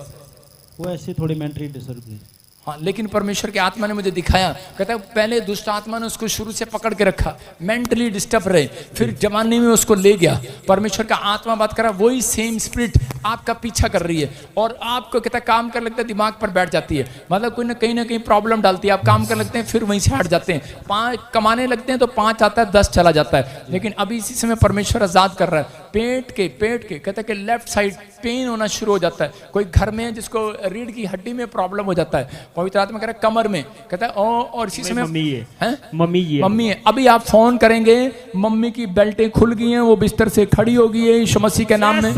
Speaker 4: वो ऐसे थोड़ी मेंटली डिसर्व थी।
Speaker 1: हाँ, लेकिन परमेश्वर के आत्मा ने मुझे दिखाया, कहता है पहले दुष्ट आत्मा ने उसको शुरू से पकड़ के रखा, मेंटली डिस्टर्ब रहे, फिर जवानी में उसको ले गया। परमेश्वर का आत्मा बात करा, वही सेम स्पिरिट आपका पीछा कर रही है, और आपको कहता है काम कर लगता है, दिमाग पर बैठ जाती है, मतलब कोई ना कहीं प्रॉब्लम डालती है। आप काम कर लगते हैं, फिर वहीं से हट जाते हैं। 5 कमाने लगते हैं तो 5 आता है, 10 चला जाता है। लेकिन अभी इसी समय परमेश्वर आजाद कर रहा है। पेट के कहता है कि लेफ्ट साइड पेन होना शुरू हो जाता है। कोई घर में जिसको रीढ़ की हड्डी में प्रॉब्लम हो जाता है, पवित्र आत्मा कह रहा है कमर में, कहता है और इसी समय मम्मी है। अभी आप फोन करेंगे, मम्मी की बेल्टें खुल गई हैं, वो बिस्तर से खड़ी हो गई है यीशु मसीह के नाम में,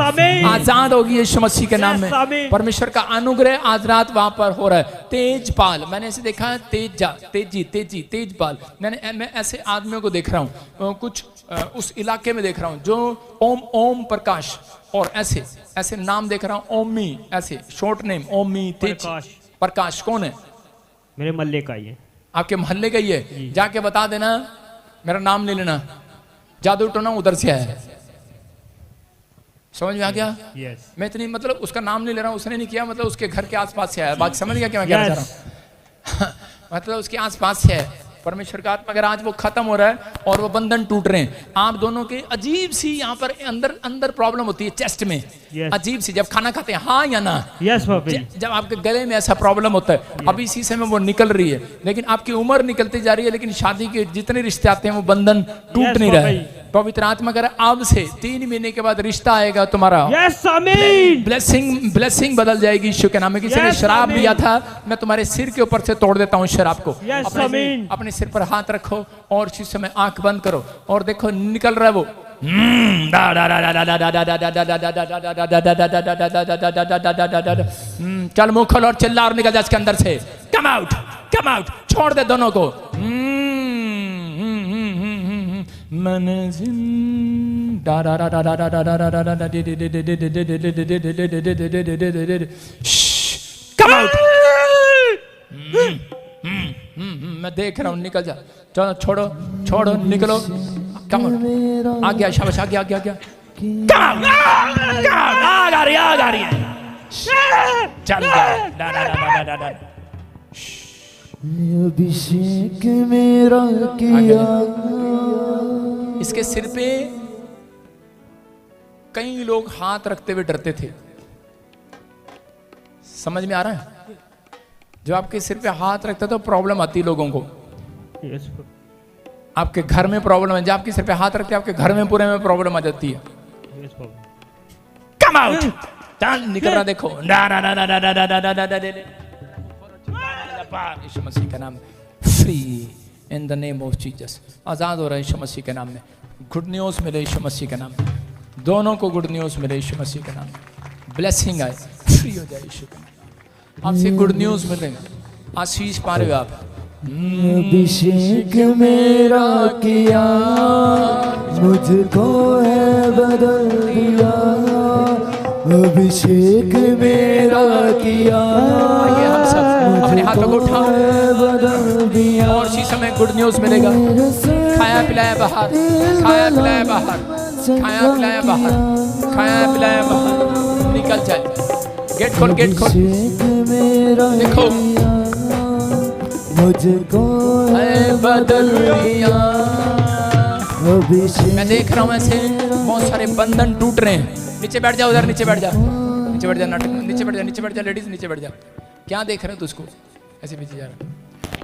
Speaker 1: आजाद होगी यीशु मसीह के नाम में। परमेश्वर का अनुग्रह आज रात वहां पर हो रहा है। तेजपाल, मैंने ऐसे देखा है, तेजपाल, मैं ऐसे आदमियों को देख रहा हूँ, कुछ उस इलाके में देख रहा हूँ जो ओम प्रकाश, और ऐसे नाम देख रहा हूँ, ओमी, ऐसे शॉर्ट नेम, ओमी, तेज प्रकाश। कौन है?
Speaker 4: मेरे मोहल्ले का ही है।
Speaker 1: आपके मोहल्ले का ही है? जाके बता देना, मेरा नाम नहीं लेना, जादू टोना उधर से है। समझ में आ गया? मैं इतनी मतलब उसका नाम नहीं ले रहा हूँ, उसने नहीं किया, मतलब उसके घर के आसपास से आया। बात समझ गया क्या मैं कहना चाह रहा हूँ? मतलब उसके आसपास से है। परमेश्वर का आत्मा अगर आज वो खत्म हो रहा है और वो बंधन टूट रहे हैं। आप दोनों के अजीब सी यहाँ पर अंदर प्रॉब्लम होती है, चेस्ट में अजीब सी, जब खाना खाते हैं, हाँ या ना? जब आपके गले में ऐसा प्रॉब्लम होता है, अभी इसी समय वो निकल रही है, लेकिन आपकी उम्र निकलती जा रही है, लेकिन शादी के जितने रिश्ते आते हैं वो बंधन टूट नहीं रहा है। पवित्र आत्मा कह रहा है अब से 3 महीने के बाद रिश्ता आएगा तुम्हारा। ब्लेसिंग बदल जाएगी यीशु के नाम में। किसी ने शराब लिया था, मैं तुम्हारे सिर के ऊपर से तोड़ देता हूँ शराब को। अपने सिर पर हाथ रखो और इस समय आंख बंद करो और देखो निकल रहा है वो चल मुंह खोल और चिल्ला और निकल जा इसके अंदर से। कम आउट, कम आउट, छोड़ दे दोनों को। Come out. मैं देख रहा हूं, निकल जा। चलो छोड़ो छोड़ो, निकलो। कम आ गया, शाबाश, आ गया, आ गया, आ गया। आग आ रही है, आग आ रही है। चल गया।
Speaker 5: अभिषेक मेरा किया।
Speaker 1: इसके सिर पे कई लोग हाथ रखते हुए डरते थे। समझ में आ रहा है? जो आपके सिर पे हाथ रखता तो प्रॉब्लम आती लोगों को। आपके घर में प्रॉब्लम है, जब आपके सिर पे हाथ रखते आपके घर में पूरे में प्रॉब्लम आ जाती है। कम आउट, निकल रहा देखो। यीशु मसीह के नाम में free in the name of Jesus. आजाद हो रहा है यीशु मसीह के नाम में। गुड न्यूज मिले यीशु मसीह के नाम में। दोनों को गुड न्यूज मिले यीशु मसीह के नाम में। ब्लेसिंग आए, फ्री हो जाए यीशु के नाम। आपसे गुड न्यूज मिलेगा, आशीष पा रहे हो आप।
Speaker 5: अभिषेक मेरा किया, मुझको है बदल दिया। अभिषेक मेरा किया,
Speaker 1: आइए हम सब अपने हाथों को उठाओ
Speaker 5: बदल दिया।
Speaker 1: और इसी समय गुड न्यूज मिलेगा। खाया पिलाया बाहर, खाया पिलाया बाहर, खाया पिलाया बाहर, खाया पिलाया बाहर। निकल जाए। गेट खोल, गेट खोल। देखो
Speaker 5: मुझको है बदल दिया।
Speaker 1: मैं देख रहा हूँ ऐसे बहुत सारे बंधन टूट रहे हैं। नीचे बैठ जा, उधर नीचे बैठ जा, नीचे बैठ जा, नाटक नीचे बैठ जा, नीचे बैठ जा, लेडीज नीचे बैठ जा। क्या देख रहे हो तुझको ऐसे पीछे जा रहा?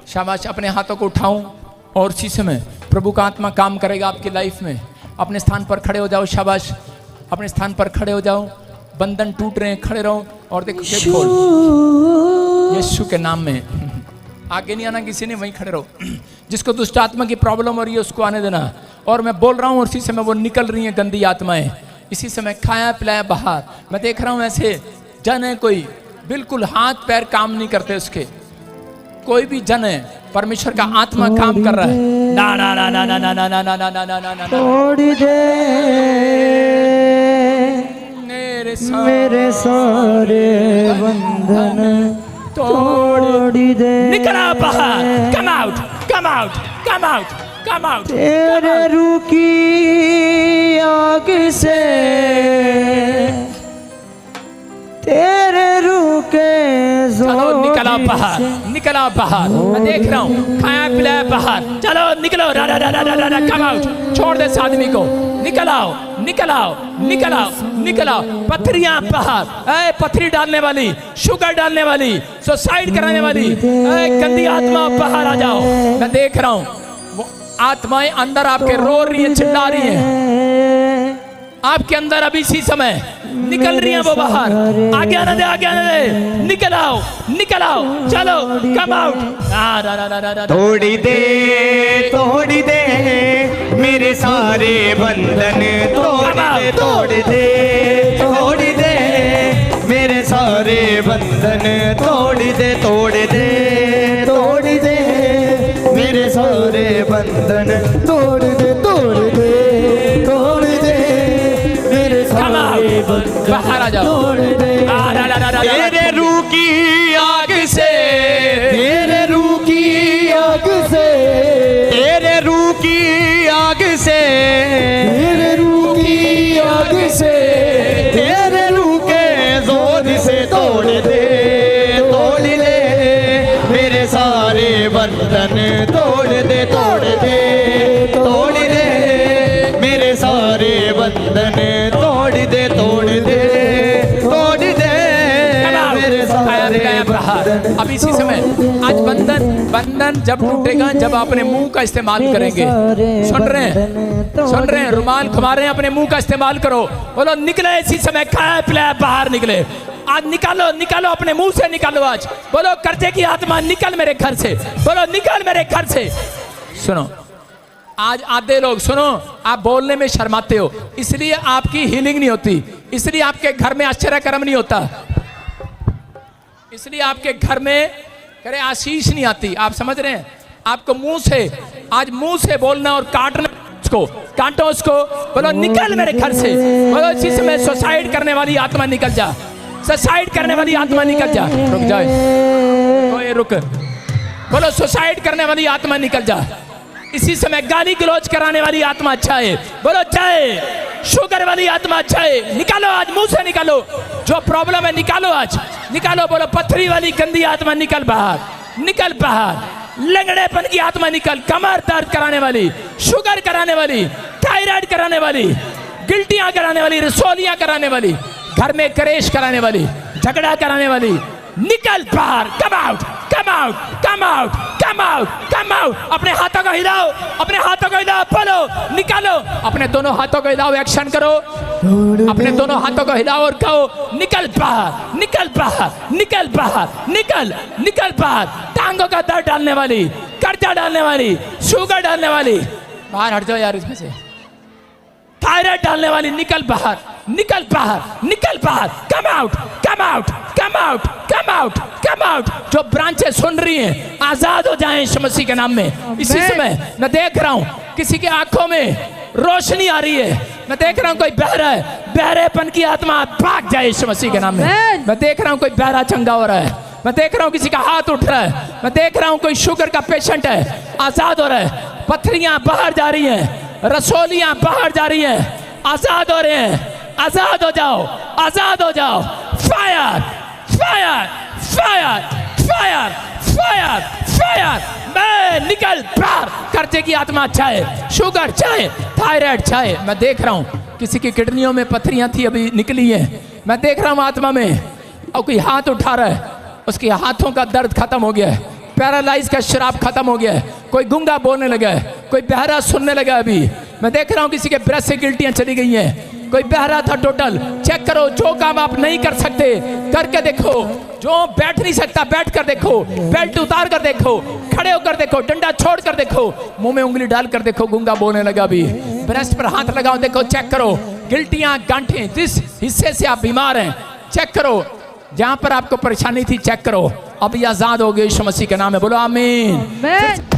Speaker 1: शाबाश। अपने हाथों को उठाऊं और इसी समय प्रभु का आत्मा काम करेगा आपकी लाइफ में। अपने स्थान पर खड़े हो जाओ। शाबाश, अपने स्थान पर खड़े हो जाओ। बंधन टूट रहे हैं, खड़े रहो और देखो गेट खोल यीशु के नाम में। आगे नहीं आना किसी ने, वहीं खड़े रहो। जिसको दुष्ट आत्मा की प्रॉब्लम हो रही है उसको आने देना। और मैं बोल रहा हूँ और इसी समय वो निकल रही हैं गंदी आत्माएं। इसी समय खाया पिलाया बाहर। मैं देख रहा हूँ ऐसे जन है, कोई बिल्कुल हाथ पैर काम नहीं करते उसके। कोई भी जन है, परमेश्वर का आत्मा काम कर रहा है। ना ना ना ना ना ना ना ना ना ना ना ना ना।
Speaker 5: तोड़ दे मेरे सारे बंधन, तोड़ दे।
Speaker 1: निकला बाहर। Come out, come out, come out, come out.
Speaker 5: तेरे रूह की आग से, तेरे रूह के
Speaker 1: चलो निकला बाहर, निकला बाहर। मैं देख रहा हूँ खाया पिलाया बाहर। चलो निकलो। Come out. छोड़ दे इस आदमी को। निकल आओ, निकल आओ, निकल आओ, निकल आओ। पत्थरियां बाहर। पत्थरी डालने वाली, शुगर डालने वाली, सुसाइड कराने वाली गंदी आत्मा बाहर आ जाओ। मैं देख रहा हूँ वो आत्माएं अंदर आपके रो रही है, चिल्ला रही है। आपके अंदर अभी इसी समय निकल रही है वो बाहर। आगे आने दे, आगे आने दे। निकल आओ, निकल आओ। चलो कम आउट।
Speaker 6: तोड़ी दे मेरे सारे बंधन, तोड़ दे मेरे सारे बंधन, तोड़ दे मेरे सारे बंधन, तोड़ दे मेरे सारे बंधन,
Speaker 1: बाहर आ जाओ।
Speaker 6: तेरे रूह की आग से,
Speaker 5: तेरे रूह की आग से,
Speaker 6: तेरे रूह की आग से,
Speaker 5: तेरे रूह की आग से,
Speaker 6: तेरे रूह के जोर से तोड़ दे मेरे सारे बंधन, तोड़ दे मेरे सारे बंधन, तोड़ दे मेरे सारे बंधन।
Speaker 1: अब इसी समय आज बंधन जब टूटेगा जब अपने मुंह का इस्तेमाल करेंगे। सुन रहे हैं? रुमाल घुमा रहे हैं, अपने मुंह का इस्तेमाल करो। बोलो निकले इसी समय, खाया पिलाया बाहर निकले। आज निकालो अपने मुंह से निकालो। आज बोलो कर्जे की आत्मा निकल मेरे घर से। बोलो निकल मेरे घर से। सुनो, आज आधे लोग सुनो, आप बोलने में शर्माते हो, इसलिए आपकी हीलिंग नहीं होती, इसलिए आपके घर में आश्चर्य कर्म नहीं होता, इसलिए आपके घर में करे आशीष नहीं आती। आप समझ रहे हैं? आपको मुंह से, आज मुंह से बोलना और काटना, उसको काटो, उसको बोलो निकल मेरे घर से, बोलो इसी समय सुसाइड करने वाली आत्मा निकल जा, सुसाइड करने वाली आत्मा निकल जा। रुक जाए, कोई रुक, बोलो सुसाइड करने वाली आत्मा निकल जा। इसी समय गाली गलौज कराने वाली आत्मा जाए, बोलो जाए। शुगर वाली आत्मा जाए, निकालो आज, मुंह से निकालो, जो प्रॉब्लम है निकालो आज, निकालो। बोलो पथरी वाली गंदी आत्मा निकल बाहर, निकल बाहर। लंगड़ेपन की आत्मा निकल, कमर दर्द कराने वाली, शुगर कराने वाली, थायराइड कराने वाली, गिल्टियां कराने वाली, रसोलियां कराने वाली, घर में कलेश कराने वाली, झगड़ा कराने वाली, निकल बाहर। Come out, come out, come out, come out, come out. अपने हाथों को हिलाओ, अपने हाथों को हिलाओ, बोलो निकालो। अपने दोनों हाथों को हिलाओ, एक्शन करो, अपने दोनों हाथों को हिलाओ और कहो निकल बाहर, निकल बाहर, निकल बाहर, निकल, निकल बाहर। टांगों का दर्द डालने वाली, कर्जा डालने वाली, शुगर डालने वाली, बाहर हट जाओ यार इसमें से। थायराइड डालने वाली, निकल बाहर, निकल बाहर, निकल बाहर। Come out, come out, come out, come out, come out. जो ब्रांचेस सुन रही हैं आजाद हो जाएं यीशु मसीह के नाम में। इसी समय मैं देख रहा हूं किसी की आंखों में रोशनी आ रही है, मैं देख रहा हूं कोई बहरा है, बहरेपन की आत्मा भाग जाए यीशु मसीह के नाम में। मैं देख रहा हूं कोई बहरा चंगा हो रहा है, मैं देख रहा हूं किसी का हाथ उठ रहा है, मैं देख रहा हूं कोई शुगर का पेशेंट है, आजाद हो रहा है। पथरियां बाहर जा रही हैं, रसोलियां बाहर जा रही हैं, आजाद हो रहे हैं। आजाद हो जाओ, आजाद हो जाओ। Fire, fire, fire, fire, fire, fire. मैं निकल बाहर। कर्जे की आत्मा चाहे, शुगर चाहे, थायराइड चाहे। मैं देख रहा हूं किसी की किडनियों में पथरियां थी, अभी निकली है। मैं देख रहा हूं आत्मा में, और कोई हाथ उठा रहा है, उसके हाथों का दर्द खत्म हो गया है, पैरालाइज का शराब खत्म हो गया है, कोई गूंगा बोलने लगा है, कोई बहरा सुनने लगा। अभी मैं देख रहा हूं किसी के ब्रेस्ट से गिल्टियां चली गई हैं, कोई बहरा था टोटल। चेक करो, जो काम आप नहीं कर सकते करके देखो, जो बैठ नहीं सकता बैठ कर देखो, बेल्ट उतार कर देखो, खड़े होकर देखो, डंडा छोड़ कर देखो, मुंह में उंगली डाल कर देखो, गूंगा बोलने लगा। अभी ब्रेस्ट पर हाथ लगाओ, देखो, चेक करो, गिल्टियां, गांठें, जिस हिस्से से आप बीमार हैं चेक करो, जहां पर आपको परेशानी थी चेक करो। अभी आजाद हो गए यीशु मसीह के नाम में, बोलो आमीन।